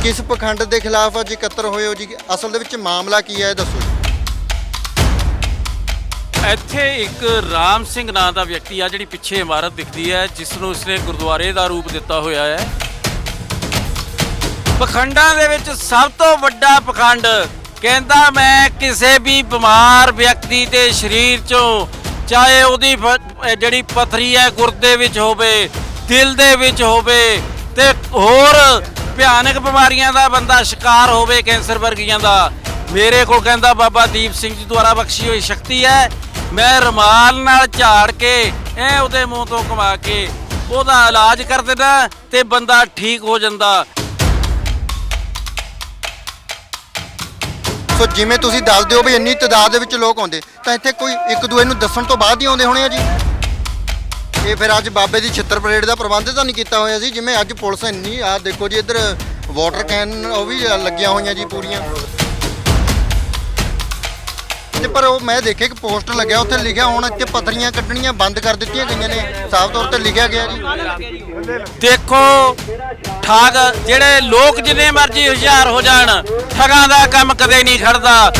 किस पखंड के खिलाफ अज इकत्र होए हो जी? असल दे विच मामला की है दसो जी। ਇੱਥੇ ਇੱਕ ਰਾਮ ਸਿੰਘ ਨਾਂ ਦਾ ਵਿਅਕਤੀ ਆ ਜਿਹੜੀ ਪਿੱਛੇ ਇਮਾਰਤ ਦਿਖਦੀ ਹੈ ਜਿਸ ਨੂੰ ਇਸਨੇ ਗੁਰਦੁਆਰੇ ਦਾ ਰੂਪ ਦਿੱਤਾ ਹੋਇਆ ਹੈ। ਪਖੰਡਾਂ ਦੇ ਵਿੱਚ ਸਭ ਤੋਂ ਵੱਡਾ ਪਖੰਡ ਕਹਿੰਦਾ ਮੈਂ ਕਿਸੇ ਵੀ ਬਿਮਾਰ ਵਿਅਕਤੀ ਦੇ ਸਰੀਰ ਚੋਂ ਚਾਹੇ ਉਹਦੀ ਜਿਹੜੀ ਪਥਰੀ ਹੈ ਗੁਰਦੇ ਵਿੱਚ ਹੋਵੇ ਦਿਲ ਦੇ ਵਿੱਚ ਹੋਵੇ ਤੇ ਹੋਰ ਭਿਆਨਕ ਬਿਮਾਰੀਆਂ ਦਾ ਬੰਦਾ ਸ਼ਿਕਾਰ ਹੋਵੇ ਕੈਂਸਰ ਵਰਗੀਆਂ ਦਾ ਮੇਰੇ ਕੋਲ ਕਹਿੰਦਾ ਬਾਬਾ ਦੀਪ ਸਿੰਘ ਜੀ ਦੁਆਰਾ ਬਖਸ਼ੀ ਹੋਈ ਸ਼ਕਤੀ ਹੈ ਮੈਂ ਰੁਮਾਲ ਨਾਲ ਝਾੜ ਕੇ ਐ ਉਹਦੇ ਮੂੰਹ ਤੋਂ ਕਮਾ ਕੇ ਉਹਦਾ ਇਲਾਜ ਕਰ ਦਿੰਦਾ ਤੇ ਬੰਦਾ ਠੀਕ ਹੋ ਜਾਂਦਾ। ਸੋ ਜਿਵੇਂ ਤੁਸੀਂ ਦੱਸਦੇ ਹੋ ਵੀ ਇੰਨੀ ਤਾਦਾਦ ਦੇ ਵਿੱਚ ਲੋਕ ਆਉਂਦੇ ਤਾਂ ਇੱਥੇ ਕੋਈ ਇੱਕ ਦੂਏ ਨੂੰ ਦੱਸਣ ਤੋਂ ਬਾਅਦ ਹੀ ਆਉਂਦੇ ਹੋਣੇ ਆ ਜੀ। ਇਹ ਫਿਰ ਅੱਜ ਬਾਬੇ ਦੀ ਛਿੱਤਰ ਪਰੇਡ ਦਾ ਪ੍ਰਬੰਧ ਤਾਂ ਨਹੀਂ ਕੀਤਾ ਹੋਇਆ ਸੀ ਜਿਵੇਂ ਅੱਜ ਪੁਲਿਸ ਇੰਨੀ ਆ ਦੇਖੋ ਜੀ ਇੱਧਰ ਵਾਟਰ ਕੈਨ ਉਹ ਵੀ ਲੱਗੀਆਂ ਹੋਈਆਂ ਜੀ ਪੂਰੀਆਂ ਤੇ ਪਰ ਉਹ ਮੈਂ ਦੇਖਿਆ ਇੱਕ ਪੋਸਟਰ ਲੱਗਿਆ ਉੱਥੇ ਲਿਖਿਆ ਹੁਣ ਇੱਥੇ ਪਥਰੀਆਂ ਕੱਢਣੀਆਂ ਬੰਦ ਕਰ ਦਿੱਤੀਆਂ ਗਈਆਂ ਨੇ ਸਾਫ਼ ਤੌਰ ਤੇ ਲਿਖਿਆ ਗਿਆ ਜੀ। ਦੇਖੋ ਠੱਗ ਜਿਹੜੇ ਲੋਕ ਜਿੰਨੇ ਮਰਜ਼ੀ ਹੁਸ਼ਿਆਰ ਹੋ ਜਾਣ ਠੱਗਾਂ ਦਾ ਕੰਮ ਕਦੇ ਨਹੀਂ ਖੜਦਾ।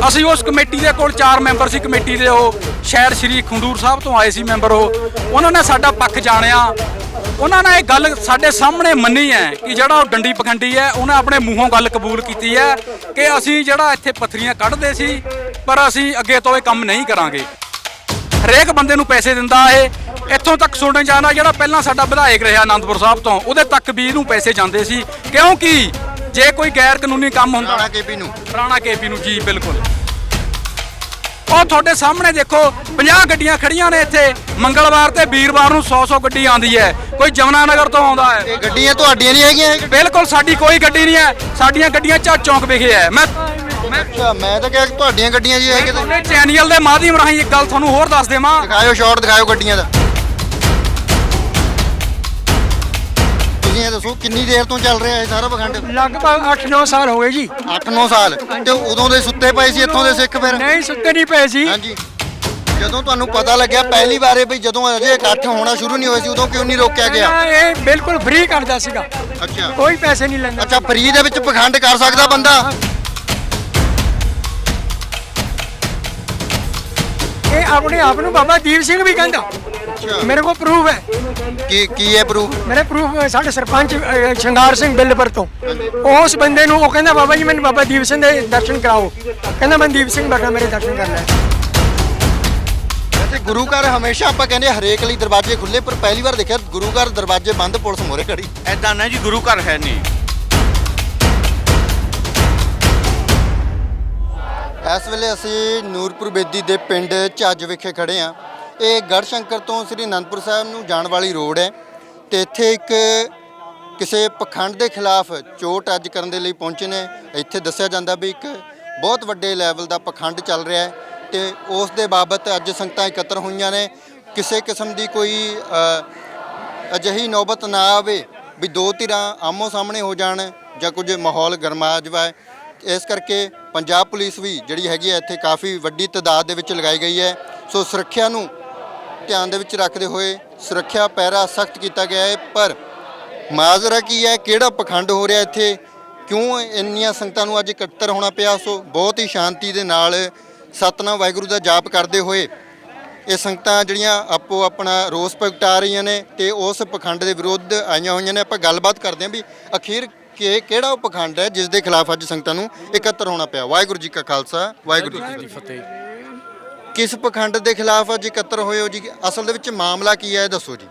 ਅਸੀਂ ਉਸ ਕਮੇਟੀ ਦੇ ਕੋਲ 4 ਮੈਂਬਰ ਸੀ ਕਮੇਟੀ ਦੇ ਉਹ ਸ਼ਹਿਰ ਸ਼੍ਰੀ ਖੰਡੂਰ ਸਾਹਿਬ ਤੋਂ ਆਏ ਸੀ ਮੈਂਬਰ ਉਹਨਾਂ ਨੇ ਸਾਡਾ ਪੱਖ ਜਾਣਿਆ ਉਹਨਾਂ ਨੇ ਇਹ ਗੱਲ ਸਾਡੇ ਸਾਹਮਣੇ ਮੰਨੀ ਹੈ ਕਿ ਜਿਹੜਾ ਉਹ ਡੰਡੀ ਪਖੰਡੀ ਹੈ ਉਹਨੇ ਆਪਣੇ ਮੂੰਹੋਂ ਗੱਲ ਕਬੂਲ ਕੀਤੀ ਹੈ ਕਿ ਅਸੀਂ ਜਿਹੜਾ ਇੱਥੇ ਪੱਥਰੀਆਂ ਕੱਢਦੇ ਸੀ ਪਰ ਅਸੀਂ ਅੱਗੇ ਤੋਂ ਇਹ ਕੰਮ ਨਹੀਂ ਕਰਾਂਗੇ। ਹਰੇਕ ਬੰਦੇ ਨੂੰ ਪੈਸੇ ਦਿੰਦਾ ਇਹ ਇੱਥੋਂ ਤੱਕ ਸੁਣਨ ਜਾਣਾ ਜਿਹੜਾ ਪਹਿਲਾਂ ਸਾਡਾ ਵਿਧਾਇਕ ਰਿਹਾ ਆਨੰਦਪੁਰ ਸਾਹਿਬ ਤੋਂ ਉਹਦੇ ਤੱਕ ਵੀ ਇਹਨੂੰ ਪੈਸੇ ਜਾਂਦੇ ਸੀ ਕਿਉਂਕਿ ਜੇ ਕੋਈ ਗੈਰ ਕਾਨੂੰਨੀ ਕੰਮ ਹੁੰਦਾ ਰਾਣਾ ਕੇਪੀ ਨੂੰ ਜੀ ਬਿਲਕੁਲ ਉਹ ਤੁਹਾਡੇ ਸਾਹਮਣੇ ਦੇਖੋ 50 ਗੱਡੀਆਂ ਖੜੀਆਂ ਨੇ ਇੱਥੇ ਮੰਗਲਵਾਰ ਤੇ ਵੀਰਵਾਰ ਨੂੰ 100 ਗੱਡੀ ਆਉਂਦੀ ਹੈ ਕੋਈ ਜਮਨਾ ਨਗਰ ਤੋਂ ਆਉਂਦਾ ਹੈ। ਇਹ ਗੱਡੀਆਂ ਤੁਹਾਡੀਆਂ ਨਹੀਂ ਹੈਗੀਆਂ? ਬਿਲਕੁਲ ਸਾਡੀ ਕੋਈ ਗੱਡੀ ਨਹੀਂ ਹੈ ਸਾਡੀਆਂ ਗੱਡੀਆਂ ਚੌਂਕ ਵਿਖੇ ਹੈ। ਮੈਂ ਤਾਂ ਕਿਹਾ ਤੁਹਾਡੀਆਂ ਗੱਡੀਆਂ ਜੀ ਹੈ ਕਿਤੇ ਚੈਨਲ ਦੇ ਮਾਧਿਅਮ ਰਾਹੀਂ ਇੱਕ ਗੱਲ ਤੁਹਾਨੂੰ ਹੋਰ ਦੱਸ ਦੇਵਾਂ ਦਿਖਾਇਓ ਸ਼ਾਟ ਦਿਖਾਇਓ ਗੱਡੀਆਂ ਦਾ। ਤੁਸੀਂ ਇਹ ਦੱਸੋ ਕਿੰਨੀ ਦੇਰ ਤੋਂ ਚੱਲ ਰਿਹਾ ਇਹ ਸਾਰਾ ਪਖੰਡ? ਲਗਭਗ 8-9 ਸਾਲ ਹੋ ਗਏ ਜੀ। 8-9 ਸਾਲ ਤੇ ਉਦੋਂ ਦੇ ਸੁੱਤੇ ਪਏ ਸੀ ਇੱਥੋਂ ਦੇ ਸਿੱਖ ਫਿਰ? ਨਹੀਂ ਸੁੱਤੇ ਨਹੀਂ ਪਏ ਸੀ। ਹਾਂਜੀ ਜਦੋਂ ਤੁਹਾਨੂੰ ਪਤਾ ਲੱਗਿਆ ਪਹਿਲੀ ਵਾਰੇ ਵੀ ਜਦੋਂ ਅਜੇ ਇਕੱਠ ਹੋਣਾ ਸ਼ੁਰੂ ਨਹੀਂ ਹੋਇਆ ਸੀ ਉਦੋਂ ਕਿਉਂ ਨਹੀਂ ਰੋਕਿਆ ਗਿਆ? ਇਹ ਬਿਲਕੁਲ ਫ੍ਰੀ ਕਰਦਾ ਸੀਗਾ ਅੱਛਾ ਕੋਈ ਪੈਸੇ ਨਹੀਂ ਲੈਂਦਾ। ਅੱਛਾ ਫ੍ਰੀ ਦੇ ਵਿੱਚ ਪਖੰਡ ਕਰ ਸਕਦਾ ਬੰਦਾ? ਇਹ ਆਪਣੇ ਆਪ ਨੂੰ ਬਾਬਾ ਦੀਪ ਸਿੰਘ ਵੀ ਕਹਿੰਦਾ। ਮੇਰੇ ਕੋਲ ਪ੍ਰੂਫ ਹੈ। ਕੀ ਹੈ ਪ੍ਰੂਫ? ਮੇਰੇ ਪ੍ਰੂਫ ਸਾਡੇ ਸਰਪੰਚ ਸ਼ਿੰਗਾਰ ਸਿੰਘ ਬਿੱਲਪੁਰ ਤੋਂ ਉਸ ਬੰਦੇ ਨੂੰ ਉਹ ਕਹਿੰਦਾ ਬਾਬਾ ਜੀ ਮੈਨੂੰ ਬਾਬਾ ਦੀਪ ਸਿੰਘ ਦੇ ਦਰਸ਼ਨ ਕਰਾਓ ਕਹਿੰਦਾ ਮੈਂ ਦੀਪ ਸਿੰਘ ਬੈਠਾ ਮੇਰੇ ਦਰਸ਼ਨ ਕਰ ਲੈ। ਵੈਸੇ ਗੁਰੂ ਘਰ ਹਮੇਸ਼ਾ ਆਪਾਂ ਕਹਿੰਦੇ ਹਰੇਕ ਲਈ ਦਰਵਾਜ਼ੇ ਖੁੱਲੇ ਪਰ ਪਹਿਲੀ ਵਾਰ ਦੇਖਿਆ ਗੁਰੂ ਘਰ ਦਰਵਾਜ਼ੇ ਬੰਦ ਪੁਲਿਸ ਮੋਰੇ ਖੜੀ। ਐਦਾਂ ਨਾ ਜੀ ਗੁਰੂ ਘਰ ਹੈ ਨਹੀਂ। ਇਸ ਵੇਲੇ ਅਸੀਂ ਨੂਰਪੁਰ ਬੇਦੀ ਦੇ ਪਿੰਡ ਝੱਜ ਵਿਖੇ ਖੜੇ ਹਾਂ। ਇਹ ਗੜ੍ਹਸ਼ੰਕਰ ਤੋਂ ਸ੍ਰੀ ਅਨੰਦਪੁਰ ਸਾਹਿਬ ਨੂੰ ਜਾਣ ਵਾਲੀ ਰੋਡ ਹੈ ਤੇ ਇੱਥੇ ਇੱਕ ਕਿਸੇ ਪਖੰਡ ਦੇ ਖਿਲਾਫ ਚੋਟ ਅੱਜ ਕਰਨ ਦੇ ਲਈ ਪਹੁੰਚੇ ਨੇ। ਇੱਥੇ ਦੱਸਿਆ ਜਾਂਦਾ ਵੀ ਇੱਕ ਬਹੁਤ ਵੱਡੇ ਲੈਵਲ ਦਾ ਪਖੰਡ ਚੱਲ ਰਿਹਾ ਹੈ ਤੇ ਉਸ ਦੇ ਬਾਬਤ ਅੱਜ ਸੰਗਤਾਂ ਇਕੱਤਰ ਹੋਈਆਂ ਨੇ। ਕਿਸੇ ਕਿਸਮ ਦੀ ਕੋਈ ਅਜਿਹੀ ਨੌਬਤ ਨਾ ਆਵੇ ਵੀ ਦੋ ਧਿਰਾਂ ਆਮੋ ਸਾਹਮਣੇ ਹੋ ਜਾਣ ਜਾਂ ਕੁਝ ਮਾਹੌਲ ਗਰਮਾ ਜਾਵੇ। ਇਸ ਕਰਕੇ ਪੰਜਾਬ ਪੁਲਿਸ ਵੀ ਜਿਹੜੀ ਹੈਗੀ ਹੈ ਇੱਥੇ ਕਾਫੀ ਵੱਡੀ ਤਾਦਾਦ ਦੇ ਵਿੱਚ ਲਗਾਈ ਗਈ ਹੈ। ਸੋ ਸੁਰੱਖਿਆ ਨੂੰ ਧਿਆਨ ਦੇ ਵਿੱਚ ਰੱਖਦੇ ਹੋਏ ਸੁਰੱਖਿਆ ਪਹਿਰਾ ਸਖਤ ਕੀਤਾ ਗਿਆ ਹੈ। ਪਰ ਮਾਜ਼ਰਾ ਕੀ ਹੈ ਕਿਹੜਾ ਪਖੰਡ ਹੋ ਰਿਹਾ ਇੱਥੇ ਕਿਉਂ ਇੰਨੀਆਂ ਸੰਗਤਾਂ ਨੂੰ ਅੱਜ ਇਕੱਤਰ ਹੋਣਾ ਪਿਆ? ਸੋ ਬਹੁਤ ਹੀ ਸ਼ਾਂਤੀ ਦੇ ਨਾਲ ਸਤਨਾਮ ਵਾਹਿਗੁਰੂ ਦਾ ਜਾਪ ਕਰਦੇ ਹੋਏ ਇਹ ਸੰਗਤਾਂ ਜਿਹੜੀਆਂ ਆਪੋ ਆਪਣਾ ਰੋਸ ਪ੍ਰਗਟਾ ਰਹੀਆਂ ਨੇ ਤੇ ਉਸ ਪਖੰਡ ਦੇ ਵਿਰੁੱਧ ਆਈਆਂ ਹੋਈਆਂ ਨੇ। ਆਪਾਂ ਗੱਲਬਾਤ ਕਰਦੇ ਹਾਂ ਵੀ ਅਖੀਰ ਕਿ ਕਿਹੜਾ ਉਹ ਪਖੰਡ ਹੈ ਜਿਸ ਦੇ ਖਿਲਾਫ ਅੱਜ ਸੰਗਤਾਂ ਨੂੰ ਇਕੱਤਰ ਹੋਣਾ ਪਿਆ। ਵਾਹਿਗੁਰੂ ਜੀ ਕਾ ਖਾਲਸਾ ਵਾਹਿਗੁਰੂ ਜੀ ਕੀ ਫਤਿਹ। ਕਿਸ ਪਖੰਡ ਦੇ ਖਿਲਾਫ ਅੱਜ ਇਕੱਤਰ ਹੋਏ ਹੋ ਜੀ? ਅਸਲ ਦੇ ਵਿੱਚ ਮਾਮਲਾ ਕੀ ਹੈ ਇਹ ਦੱਸੋ ਜੀ।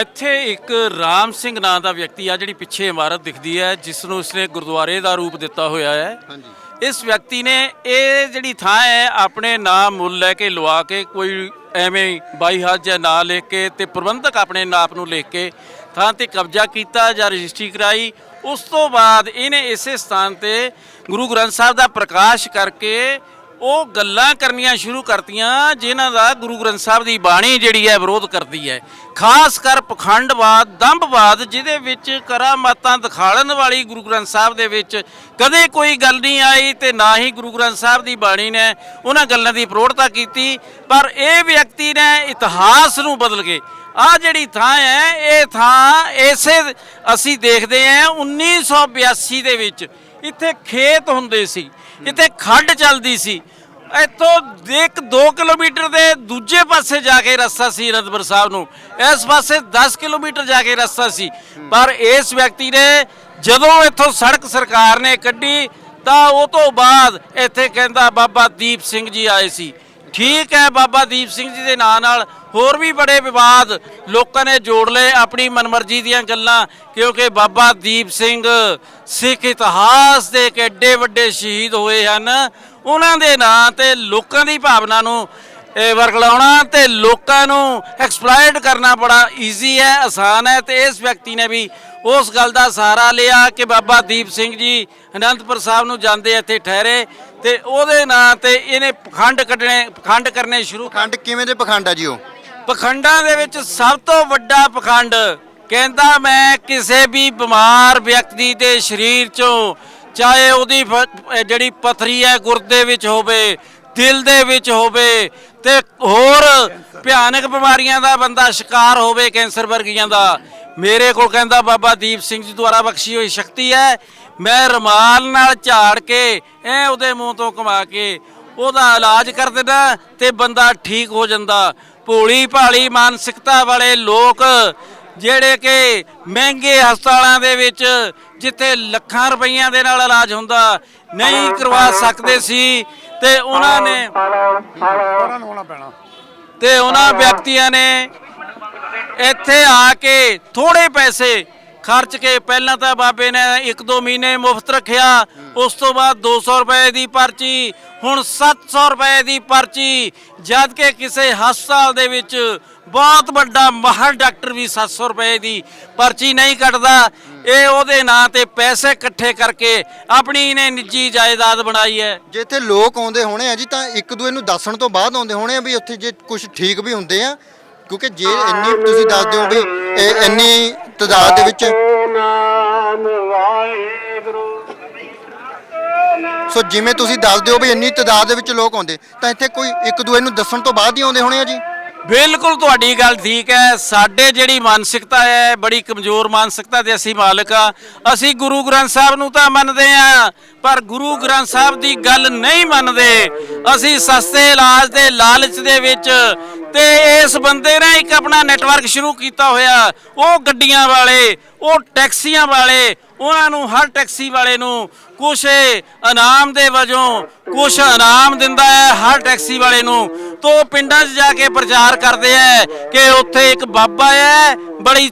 ਇੱਥੇ ਇੱਕ ਰਾਮ ਸਿੰਘ ਨਾਂ ਦਾ ਵਿਅਕਤੀ ਆ ਜਿਹੜੀ ਪਿੱਛੇ ਇਮਾਰਤ ਦਿਖਦੀ ਹੈ ਜਿਸ ਨੂੰ ਇਸਨੇ ਗੁਰਦੁਆਰੇ ਦਾ ਰੂਪ ਦਿੱਤਾ ਹੋਇਆ ਹੈ। ਹਾਂਜੀ ਇਸ ਵਿਅਕਤੀ ਨੇ ਇਹ ਜਿਹੜੀ ਥਾਂ ਹੈ ਆਪਣੇ ਨਾਮ ਮੁੱਲ ਲੈ ਕੇ ਲਵਾ ਕੇ ਕੋਈ ਐਵੇਂ 22,000 ਜਾਂ ਨਾਂ ਲਿਖ ਕੇ ਤੇ ਪ੍ਰਬੰਧਕ ਆਪਣੇ ਨਾਪ ਨੂੰ ਲਿਖ ਕੇ ਥਾਂ ਤੇ ਕਬਜ਼ਾ ਕੀਤਾ ਜਾਂ ਰਜਿਸਟਰੀ ਕਰਾਈ। ਉਸ ਤੋਂ ਬਾਅਦ ਇਹਨੇ ਇਸੇ ਸਥਾਨ ਤੇ ਗੁਰੂ ਗ੍ਰੰਥ ਸਾਹਿਬ ਦਾ ਪ੍ਰਕਾਸ਼ ਕਰਕੇ ਉਹ ਗੱਲਾਂ ਕਰਨੀਆਂ ਸ਼ੁਰੂ ਕਰਤੀਆਂ ਜਿਨ੍ਹਾਂ ਦਾ ਗੁਰੂ ਗ੍ਰੰਥ ਸਾਹਿਬ ਦੀ ਬਾਣੀ ਜਿਹੜੀ ਹੈ ਵਿਰੋਧ ਕਰਦੀ ਹੈ। ਖਾਸ ਕਰ ਪਖੰਡਵਾਦ ਦੰਭਵਾਦ ਜਿਹਦੇ ਵਿੱਚ ਕਰਾਮਾਤਾਂ ਦਿਖਾੜਨ ਵਾਲੀ ਗੁਰੂ ਗ੍ਰੰਥ ਸਾਹਿਬ ਦੇ ਵਿੱਚ ਕਦੇ ਕੋਈ ਗੱਲ ਨਹੀਂ ਆਈ ਤੇ ਨਾ ਹੀ ਗੁਰੂ ਗ੍ਰੰਥ ਸਾਹਿਬ ਦੀ ਬਾਣੀ ਨੇ ਉਹਨਾਂ ਗੱਲਾਂ ਦੀ ਪ੍ਰੋੜਤਾ ਕੀਤੀ। ਪਰ ਇਹ ਵਿਅਕਤੀ ਨੇ ਇਤਿਹਾਸ ਨੂੰ ਬਦਲ ਕੇ ਆ ਜਿਹੜੀ ਥਾਂ ਹੈ ਇਹ ਥਾਂ ਇਸੇ ਅਸੀਂ ਦੇਖਦੇ ਹਾਂ 1982 ਦੇ ਵਿੱਚ ਇੱਥੇ ਖੇਤ ਹੁੰਦੇ ਸੀ, ਇੱਥੇ ਖੱਡ ਚੱਲਦੀ ਸੀ। ਇੱਥੋਂ 1-2 ਕਿਲੋਮੀਟਰ ਦੇ ਦੂਜੇ ਪਾਸੇ ਜਾ ਕੇ ਰਸਤਾ ਸੀ ਅਨੰਦਪੁਰ ਸਾਹਿਬ ਨੂੰ, ਇਸ ਪਾਸੇ 10 ਕਿਲੋਮੀਟਰ ਜਾ ਕੇ ਰਸਤਾ ਸੀ। ਪਰ ਇਸ ਵਿਅਕਤੀ ਨੇ ਜਦੋਂ ਇੱਥੋਂ ਸੜਕ ਸਰਕਾਰ ਨੇ ਕੱਢੀ ਤਾਂ ਉਹ ਤੋਂ ਬਾਅਦ ਇੱਥੇ ਕਹਿੰਦਾ ਬਾਬਾ ਦੀਪ ਸਿੰਘ ਜੀ ਆਏ ਸੀ। ਠੀਕ ਹੈ, ਬਾਬਾ ਦੀਪ ਸਿੰਘ ਜੀ ਦੇ ਨਾਂ ਨਾਲ ਹੋਰ ਵੀ ਬੜੇ ਵਿਵਾਦ ਲੋਕਾਂ ਨੇ ਜੋੜ ਲਏ, ਆਪਣੀ ਮਨਮਰਜ਼ੀ ਦੀਆਂ ਗੱਲਾਂ, ਕਿਉਂਕਿ ਬਾਬਾ ਦੀਪ ਸਿੰਘ ਸਿੱਖ ਇਤਿਹਾਸ ਦੇ ਇੱਕ ਐਡੇ ਵੱਡੇ ਸ਼ਹੀਦ ਹੋਏ ਹਨ। ਉਹਨਾਂ ਦੇ ਨਾਂ ਤੇ ਲੋਕਾਂ ਦੀ ਭਾਵਨਾ ਨੂੰ ਵਰਗਲਾਉਣਾ ਤੇ ਲੋਕਾਂ ਨੂੰ ਐਕਸਪਲੋਇਟ ਕਰਨਾ ਬੜਾ ਈਜ਼ੀ ਹੈ, ਆਸਾਨ ਹੈ। ਤੇ ਇਸ ਵਿਅਕਤੀ ਨੇ ਵੀ ਉਸ ਗੱਲ ਦਾ ਸਹਾਰਾ ਲਿਆ ਕਿ ਬਾਬਾ ਦੀਪ ਸਿੰਘ ਜੀ ਅਨੰਦਪੁਰ ਸਾਹਿਬ ਨੂੰ ਜਾਂਦੇ ਇੱਥੇ ਠਹਿਰੇ ਤੇ ਉਹਦੇ ਨਾਂ ਤੇ ਇਹਨੇ ਪਖੰਡ ਕਰਨੇ ਸ਼ੁਰੂ। ਪਖੰਡ ਕਿਵੇਂ ਦੇ ਪਖੰਡ ਆ ਜੀ? ਉਹ ਪਖੰਡਾਂ ਦੇ ਵਿੱਚ ਸਭ ਤੋਂ ਵੱਡਾ ਪਖੰਡ ਕਹਿੰਦਾ ਮੈਂ ਕਿਸੇ ਵੀ ਬਿਮਾਰ ਵਿਅਕਤੀ ਦੇ ਸਰੀਰ ਚੋਂ, ਚਾਹੇ ਉਹਦੀ ਜਿਹੜੀ ਪੱਥਰੀ ਹੈ ਗੁਰਦੇ ਵਿੱਚ ਹੋਵੇ, ਦਿਲ ਦੇ ਵਿੱਚ ਹੋਵੇ ਤੇ ਹੋਰ ਭਿਆਨਕ ਬਿਮਾਰੀਆਂ ਦਾ ਬੰਦਾ ਸ਼ਿਕਾਰ ਹੋਵੇ, ਕੈਂਸਰ ਵਰਗੀਆਂ ਦਾ, ਮੇਰੇ ਕੋਲ ਕਹਿੰਦਾ ਬਾਬਾ ਦੀਪ ਸਿੰਘ ਜੀ ਦੁਆਰਾ ਬਖਸ਼ੀ ਹੋਈ ਸ਼ਕਤੀ ਹੈ, ਮੈਂ ਰੁਮਾਲ ਨਾਲ ਝਾੜ ਕੇ ਉਹਦੇ ਮੂੰਹ ਤੋਂ ਘੁਮਾ ਕੇ ਉਹਦਾ ਇਲਾਜ ਕਰ ਦਿੰਦਾ ਤੇ ਬੰਦਾ ਠੀਕ ਹੋ ਜਾਂਦਾ। ਭੋਲੀ ਭਾਲੀ ਮਾਨਸਿਕਤਾ ਵਾਲੇ ਲੋਕ ਜਿਹੜੇ ਕਿ ਮਹਿੰਗੇ ਹਸਪਤਾਲਾਂ ਦੇ ਵਿੱਚ ਜਿੱਥੇ ਲੱਖਾਂ ਰੁਪਈਆਂ ਦੇ ਨਾਲ ਇਲਾਜ ਹੁੰਦਾ ਨਹੀਂ ਕਰਵਾ ਸਕਦੇ ਸੀ ਤੇ ਉਹਨਾਂ ਵਿਅਕਤੀਆਂ ਨੇ ਇੱਥੇ ਆ ਕੇ ਥੋੜੇ ਪੈਸੇ ਖਰਚ ਕੇ ਪਹਿਲਾਂ ਤਾਂ ਬਾਬੇ ਨੇ 1-2 ਮਹੀਨੇ ਮੁਫਤ ਰੱਖਿਆ, ਉਸ ਤੋਂ ਬਾਅਦ 200 ਰੁਪਏ ਦੀ ਪਰਚੀ, ਹੁਣ 700 ਰੁਪਏ ਦੀ ਪਰਚੀ, ਜਦ ਕਿ ਕਿਸੇ ਹਸਪਤਾਲ ਦੇ ਵਿੱਚ ਬਹੁਤ ਵੱਡਾ ਮਾਹਰ ਡਾਕਟਰ ਵੀ 700 ਰੁਪਏ ਦੀ ਪਰਚੀ ਨਹੀਂ ਕੱਟਦਾ। ਇਹ ਉਹਦੇ ਨਾਂ ਤੇ ਪੈਸੇ ਇਕੱਠੇ ਕਰਕੇ ਆਪਣੀ ਇਹਨੇ ਨਿੱਜੀ ਜਾਇਦਾਦ ਬਣਾਈ ਹੈ। ਜੇ ਇੱਥੇ ਲੋਕ ਆਉਂਦੇ ਹੋਣੇ ਆ ਜੀ ਤਾਂ ਇੱਕ ਦੂਏ ਨੂੰ ਦੱਸਣ ਤੋਂ ਬਾਅਦ ਆਉਂਦੇ ਹੋਣੇ ਆ ਵੀ ਉੱਥੇ ਜੇ ਕੁਝ ਠੀਕ ਵੀ ਹੁੰਦੇ ਆ, ਕਿਉਂਕਿ ਜੇ ਇੰਨੀ ਤੁਸੀਂ ਦੱਸ ਦਿਓ ਵੀ ਇੰਨੀ ਤਾਦਾਦ ਦੇ ਵਿੱਚ, ਸੋ ਜਿਵੇਂ ਤੁਸੀਂ ਦੱਸ ਦਿਓ ਵੀ ਇੰਨੀ ਤਾਦਾਦ ਦੇ ਵਿੱਚ ਲੋਕ ਆਉਂਦੇ ਤਾਂ ਇੱਥੇ ਕੋਈ ਇੱਕ ਦੂਏ ਨੂੰ ਦੱਸਣ ਤੋਂ ਬਾਅਦ ਹੀ ਆਉਂਦੇ ਹੋਣੇ ਆ ਜੀ। ਬਿਲਕੁਲ ਤੁਹਾਡੀ ਗੱਲ ਠੀਕ ਹੈ। ਸਾਡੇ ਜਿਹੜੀ ਮਾਨਸਿਕਤਾ ਹੈ ਬੜੀ ਕਮਜ਼ੋਰ ਮਾਨਸਿਕਤਾ ਦੇ ਅਸੀਂ ਮਾਲਕ ਆ। ਅਸੀਂ ਗੁਰੂ ਗ੍ਰੰਥ ਸਾਹਿਬ ਨੂੰ ਤਾਂ ਮੰਨਦੇ ਆ ਪਰ ਗੁਰੂ ਗ੍ਰੰਥ ਸਾਹਿਬ ਦੀ ਗੱਲ ਨਹੀਂ ਮੰਨਦੇ। ਅਸੀਂ ਸਸਤੇ ਇਲਾਜ ਦੇ ਲਾਲਚ ਦੇ ਵਿੱਚ ਤੇ ਇਸ ਬੰਦੇ ਨੇ ਇੱਕ ਆਪਣਾ ਨੈਟਵਰਕ ਸ਼ੁਰੂ ਕੀਤਾ ਹੋਇਆ, ਉਹ ਗੱਡੀਆਂ ਵਾਲੇ, ਉਹ ਟੈਕਸੀਆਂ ਵਾਲੇ, ਉਹਨਾਂ ਨੂੰ ਹਰ ਟੈਕਸੀ ਵਾਲੇ ਨੂੰ ਕੁਛ ਇਨਾਮ ਦੇ ਵਜੋਂ ਕੁਛ ਇਨਾਮ ਦਿੰਦਾ ਹੈ ਹਰ ਟੈਕਸੀ ਵਾਲੇ ਨੂੰ। ਤੋ ਪਿੰਡਾਂ 'ਚ ਜਾ ਕੇ ਪ੍ਰਚਾਰ ਕਰਦੇ ਹੈ ਕਿ ਉੱਥੇ ਇੱਕ ਬਾਬਾ ਹੈ ਬੜੀ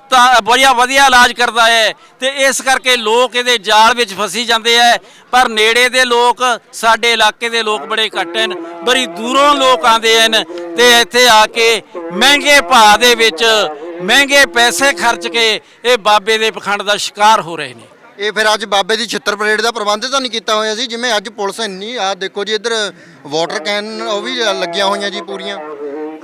ਵਧੀਆ ਇਲਾਜ ਕਰਦਾ ਹੈ ਤੇ ਇਸ ਕਰਕੇ ਲੋਕ ਇਹਦੇ ਜਾਲ ਵਿੱਚ ਫਸੀ ਜਾਂਦੇ ਹੈ। ਪਰ ਨੇੜੇ ਦੇ ਲੋਕ, ਸਾਡੇ ਇਲਾਕੇ ਦੇ ਲੋਕ ਬੜੇ ਘੱਟ ਹਨ, ਬੜੀ ਦੂਰੋਂ ਲੋਕ ਆਉਂਦੇ ਹਨ ਤੇ ਇੱਥੇ ਆ ਕੇ ਮਹਿੰਗੇ ਭਾਅ ਦੇ ਵਿੱਚ ਮਹਿੰਗੇ ਪੈਸੇ ਖਰਚ ਕੇ ਇਹ ਬਾਬੇ ਦੇ ਪਖੰਡ ਦਾ ਸ਼ਿਕਾਰ ਹੋ ਰਹੇ ਨੇ। ਇਹ ਫਿਰ ਅੱਜ ਬਾਬੇ ਦੀ ਛਿੱਤਰ ਪਰੇਡ ਦਾ ਪ੍ਰਬੰਧ ਤਾਂ ਨਹੀਂ ਕੀਤਾ ਹੋਇਆ ਸੀ? ਜਿਵੇਂ ਅੱਜ ਪੁਲਿਸ ਇੰਨੀ ਆ ਦੇਖੋ ਜੀ, ਇੱਧਰ ਵਾਟਰ ਕੈਨ ਉਹ ਵੀ ਲੱਗੀਆਂ ਹੋਈਆਂ ਜੀ ਪੂਰੀਆਂ।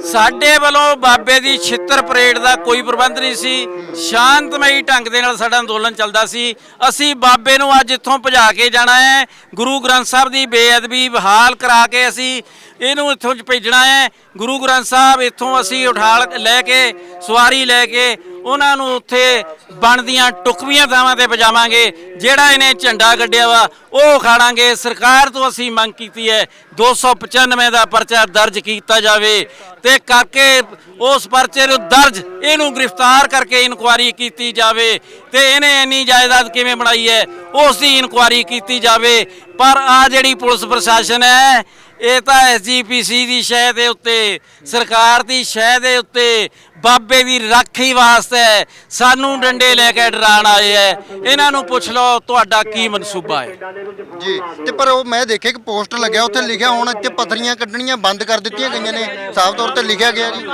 ਸਾਡੇ ਵੱਲੋਂ ਬਾਬੇ ਦੀ ਛਿੱਤਰ ਪਰੇਡ ਦਾ ਕੋਈ ਪ੍ਰਬੰਧ ਨਹੀਂ ਸੀ। ਸ਼ਾਂਤਮਈ ਢੰਗ ਦੇ ਨਾਲ ਸਾਡਾ ਅੰਦੋਲਨ ਚੱਲਦਾ ਸੀ। ਅਸੀਂ ਬਾਬੇ ਨੂੰ ਅੱਜ ਇੱਥੋਂ ਭਜਾ ਕੇ ਜਾਣਾ ਹੈ, ਗੁਰੂ ਗ੍ਰੰਥ ਸਾਹਿਬ ਦੀ ਬੇਅਦਬੀ ਬਹਾਲ ਕਰਾ ਕੇ ਅਸੀਂ ਇਹਨੂੰ ਇੱਥੋਂ ਭੇਜਣਾ ਹੈ। ਗੁਰੂ ਗ੍ਰੰਥ ਸਾਹਿਬ ਇੱਥੋਂ ਅਸੀਂ ਉਠਾਲ ਲੈ ਕੇ, ਸਵਾਰੀ ਲੈ ਕੇ ਉਹਨਾਂ ਨੂੰ ਉੱਥੇ ਬਣਦੀਆਂ ਟੁਕਵੀਆਂ ਥਾਵਾਂ ਤੇ ਪਜਾਵਾਂਗੇ। ਜਿਹੜਾ ਇਹਨੇ ਝੰਡਾ ਗੱਡਿਆ ਵਾ ਉਹ ਖਾਣਾਂਗੇ। ਸਰਕਾਰ ਤੋਂ ਅਸੀਂ ਮੰਗ ਕੀਤੀ ਹੈ 295 ਦਾ ਪਰਚਾ ਦਰਜ ਕੀਤਾ ਜਾਵੇ ਤੇ ਕਰਕੇ ਉਸ ਪਰਚੇ ਨੂੰ ਦਰਜ ਇਹਨੂੰ ਗ੍ਰਿਫਤਾਰ ਕਰਕੇ ਇਨਕੁਆਇਰੀ ਕੀਤੀ ਜਾਵੇ ਤੇ ਇਹਨੇ ਇੰਨੀ ਜਾਇਦਾਦ ਕਿਵੇਂ ਬਣਾਈ ਹੈ ਉਸ ਦੀ ਇਨਕੁਆਇਰੀ ਕੀਤੀ ਜਾਵੇ। ਪਰ ਆ ਜਿਹੜੀ ਪੁਲਿਸ ਪ੍ਰਸ਼ਾਸਨ ਹੈ ਇਹ ਤਾਂ SGPC ਦੀ ਸ਼ਹਿ ਦੇ ਉੱਤੇ, ਸਰਕਾਰ ਦੀ ਸ਼ਹਿ ਦੇ ਉੱਤੇ ਬਾਬੇ ਦੀ ਰਾਖੀ ਵਾਸਤੇ ਸਾਨੂੰ ਡੰਡੇ ਲੈ ਕੇ ਡਰਾਣ ਆਏ ਐ। ਇਹਨਾਂ ਨੂੰ ਪੁੱਛ ਲਓ ਤੁਹਾਡਾ ਕੀ ਮਨਸੂਬਾ ਹੈ ਜੀ। ਤੇ ਪਰ ਉਹ ਮੈਂ ਦੇਖਿਆ ਕਿ ਪੋਸਟਰ ਲੱਗਿਆ, ਉੱਥੇ ਲਿਖਿਆ ਹੁਣ ਇੱਥੇ ਪੱਥਰੀਆਂ ਕੱਢਣੀਆਂ ਬੰਦ ਕਰ ਦਿੱਤੀਆਂ ਗਈਆਂ ਨੇ, ਸਾਫ਼ ਤੌਰ ਤੇ ਲਿਖਿਆ ਗਿਆ ਜੀ।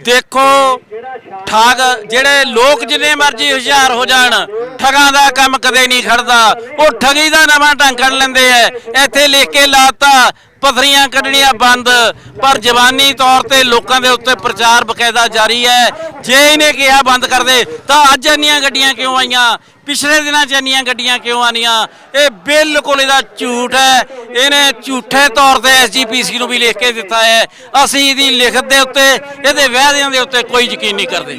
ਦੇਖੋ ਠੱਗ ਜਿਹੜੇ ਲੋਕ ਜਿੰਨੇ ਮਰਜ਼ੀ ਹੁਸ਼ਿਆਰ ਹੋ ਜਾਣ, ਠੱਗਾਂ ਦਾ ਕੰਮ ਕਦੇ ਨਹੀਂ ਖੜਦਾ। ਉਹ ਠੱਗੀ ਦਾ ਨਵਾਂ ਢੰਗ ਕੱਢ ਲੈਂਦੇ ਐ। ਇੱਥੇ ਲਿਖ ਕੇ ਲਾਤਾ ਪਥਰੀਆਂ ਕੱਢਣੀਆਂ ਬੰਦ, ਪਰ ਜ਼ਬਾਨੀ ਤੌਰ ਤੇ ਲੋਕਾਂ ਦੇ ਉੱਤੇ ਪ੍ਰਚਾਰ ਬਕਾਇਦਾ ਜਾਰੀ ਹੈ। ਜੇ ਇਹਨੇ ਕਿਹਾ ਬੰਦ ਕਰ ਦੇ ਤਾਂ ਅੱਜ ਇੰਨੀਆਂ ਗੱਡੀਆਂ ਕਿਉਂ ਆਈਆਂ, ਪਿਛਲੇ ਦਿਨਾਂ 'ਚ ਇੰਨੀਆਂ ਗੱਡੀਆਂ ਕਿਉਂ ਆਣੀਆਂ? ਇਹ ਬਿਲਕੁਲ ਇਹਦਾ ਝੂਠ ਹੈ। ਇਹਨੇ ਝੂਠੇ ਤੌਰ ਤੇ ਐਸਜੀਪੀਸੀ ਨੂੰ ਵੀ ਲਿਖ ਕੇ ਦਿੱਤਾ ਹੈ। ਅਸੀਂ ਇਹਦੀ ਲਿਖਤ ਦੇ ਉੱਤੇ, ਇਹਦੇ ਵਾਅਦਿਆਂ ਦੇ ਉੱਤੇ ਕੋਈ ਯਕੀਨ ਨਹੀਂ ਕਰਦੇ।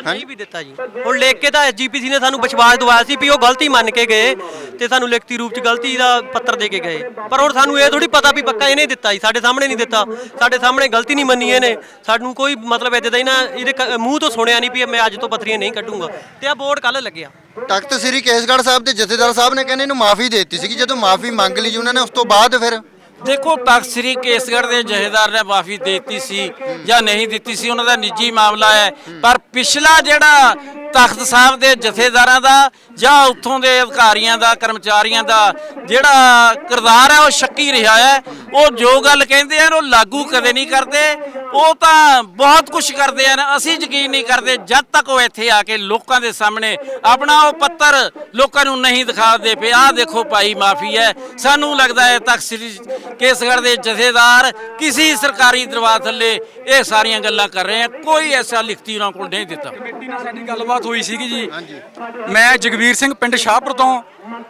ਨਹੀਂ ਵੀ ਦਿੱਤਾ ਜੀ, ਹੁਣ ਲਿਖ ਕੇ ਤਾਂ ਐਸਜੀਪੀਸੀ ਨੇ ਸਾਨੂੰ ਵਿਸ਼ਵਾਸ ਦਿਵਾਇਆ ਸੀ ਵੀ ਉਹ ਗਲਤੀ ਮੰਨ ਕੇ ਗਏ ਤੇ ਸਾਨੂੰ ਲਿਖਤੀ ਰੂਪ 'ਚ ਗਲਤੀ ਦਾ ਪੱਤਰ ਦੇ ਕੇ ਗਏ। ਪਰ ਹੁਣ ਸਾਨੂੰ ਇਹ ਥੋੜੀ ਪਤਾ ਵੀ ਪੱਕਾ ਇਹਨੇ ਦਿੱਤਾ ਜੀ, ਸਾਡੇ ਸਾਹਮਣੇ ਨਹੀਂ ਦਿੱਤਾ, ਸਾਡੇ ਸਾਹਮਣੇ ਗਲਤੀ ਨਹੀਂ ਮੰਨੀ ਇਹਨੇ। ਸਾਨੂੰ ਕੋਈ ਮਤਲਬ ਇੱਦਾਂ ਦਾ ਹੀ ਨਾ, ਇਹਦੇ ਮੂੰਹ ਤੋਂ ਸੁਣਿਆ ਨਹੀਂ ਵੀ ਮੈਂ ਅੱਜ ਤੋਂ ਪੱਥਰੀਆਂ ਨਹੀਂ ਕੱਢੂੰਗਾ। ਤੇ ਆ ਬੋਰਡ ਕੱਲ ਲੱਗਿਆ। ਤਖਤ ਸ੍ਰੀ ਕੇਸਗੜ੍ਹ ਸਾਹਿਬ ਦੇ ਜਥੇਦਾਰ ਸਾਹਿਬ ਨੇ ਕਹਿੰਦੇ ਇਹਨੂੰ ਮਾਫੀ ਦੇ ਦਿੱਤੀ ਸੀਗੀ, ਜਦੋਂ ਮਾਫੀ ਮੰਗ ਲਈ ਜੀ ਉਹਨਾਂ ਨੇ ਉਸ ਤੋਂ ਬਾਅਦ ਫਿਰ ਦੇਖੋ, ਤਖਤ ਸ੍ਰੀ ਕੇਸਗੜ੍ਹ ਦੇ ਜਥੇਦਾਰ ਨੇ ਮਾਫੀ ਦੇ ਦਿੱਤੀ ਸੀ ਜਾਂ ਨਹੀਂ ਦਿੱਤੀ ਸੀ, ਉਹਨਾਂ ਦਾ ਨਿੱਜੀ ਮਾਮਲਾ ਹੈ। ਪਰ ਪਿਛਲਾ ਜਿਹੜਾ ਤਖਤ ਸਾਹਿਬ ਦੇ ਜਥੇਦਾਰਾਂ ਦਾ ਜਾਂ ਉੱਥੋਂ ਦੇ ਅਧਿਕਾਰੀਆਂ ਦਾ, ਕਰਮਚਾਰੀਆਂ ਦਾ ਜਿਹੜਾ ਕਿਰਦਾਰ ਹੈ ਉਹ ਸ਼ੱਕੀ ਰਿਹਾ ਹੈ। ਉਹ ਜੋ ਗੱਲ ਕਹਿੰਦੇ ਹਨ ਉਹ ਲਾਗੂ ਕਦੇ ਨਹੀਂ ਕਰਦੇ, ਉਹ ਤਾਂ ਬਹੁਤ ਕੁਝ ਕਰਦੇ ਹਨ। ਅਸੀਂ ਯਕੀਨ ਨਹੀਂ ਕਰਦੇ ਜਦ ਤੱਕ ਉਹ ਇੱਥੇ ਆ ਕੇ ਲੋਕਾਂ ਦੇ ਸਾਹਮਣੇ ਆਪਣਾ ਉਹ ਪੱਤਰ ਲੋਕਾਂ ਨੂੰ ਨਹੀਂ ਦਿਖਾਦੇ ਪਏ। ਆਹ ਦੇਖੋ ਭਾਈ, ਮਾਫੀ ਹੈ। ਸਾਨੂੰ ਲੱਗਦਾ ਹੈ ਤਖਤ ਸ੍ਰੀ ਕੇਸਗੜ੍ਹ ਦੇ ਜਥੇਦਾਰ ਕਿਸੇ ਸਰਕਾਰੀ ਦਰਬਾਰ ਥੱਲੇ ਇਹ ਸਾਰੀਆਂ ਗੱਲਾਂ ਕਰ ਰਹੇ ਆ, ਕੋਈ ਐਸਾ ਲਿਖਤੀ ਉਹਨਾਂ ਕੋਲ ਨਹੀਂ ਦਿੱਤਾ। ਕਮੇਟੀ ਨਾਲ ਸਾਡੀ ਗੱਲਬਾਤ ਹੋਈ ਸੀਗੀ ਜੀ। ਮੈਂ ਜਗਵੀਰ ਸਿੰਘ ਪਿੰਡ ਸ਼ਾਹਪੁਰ ਤੋਂ,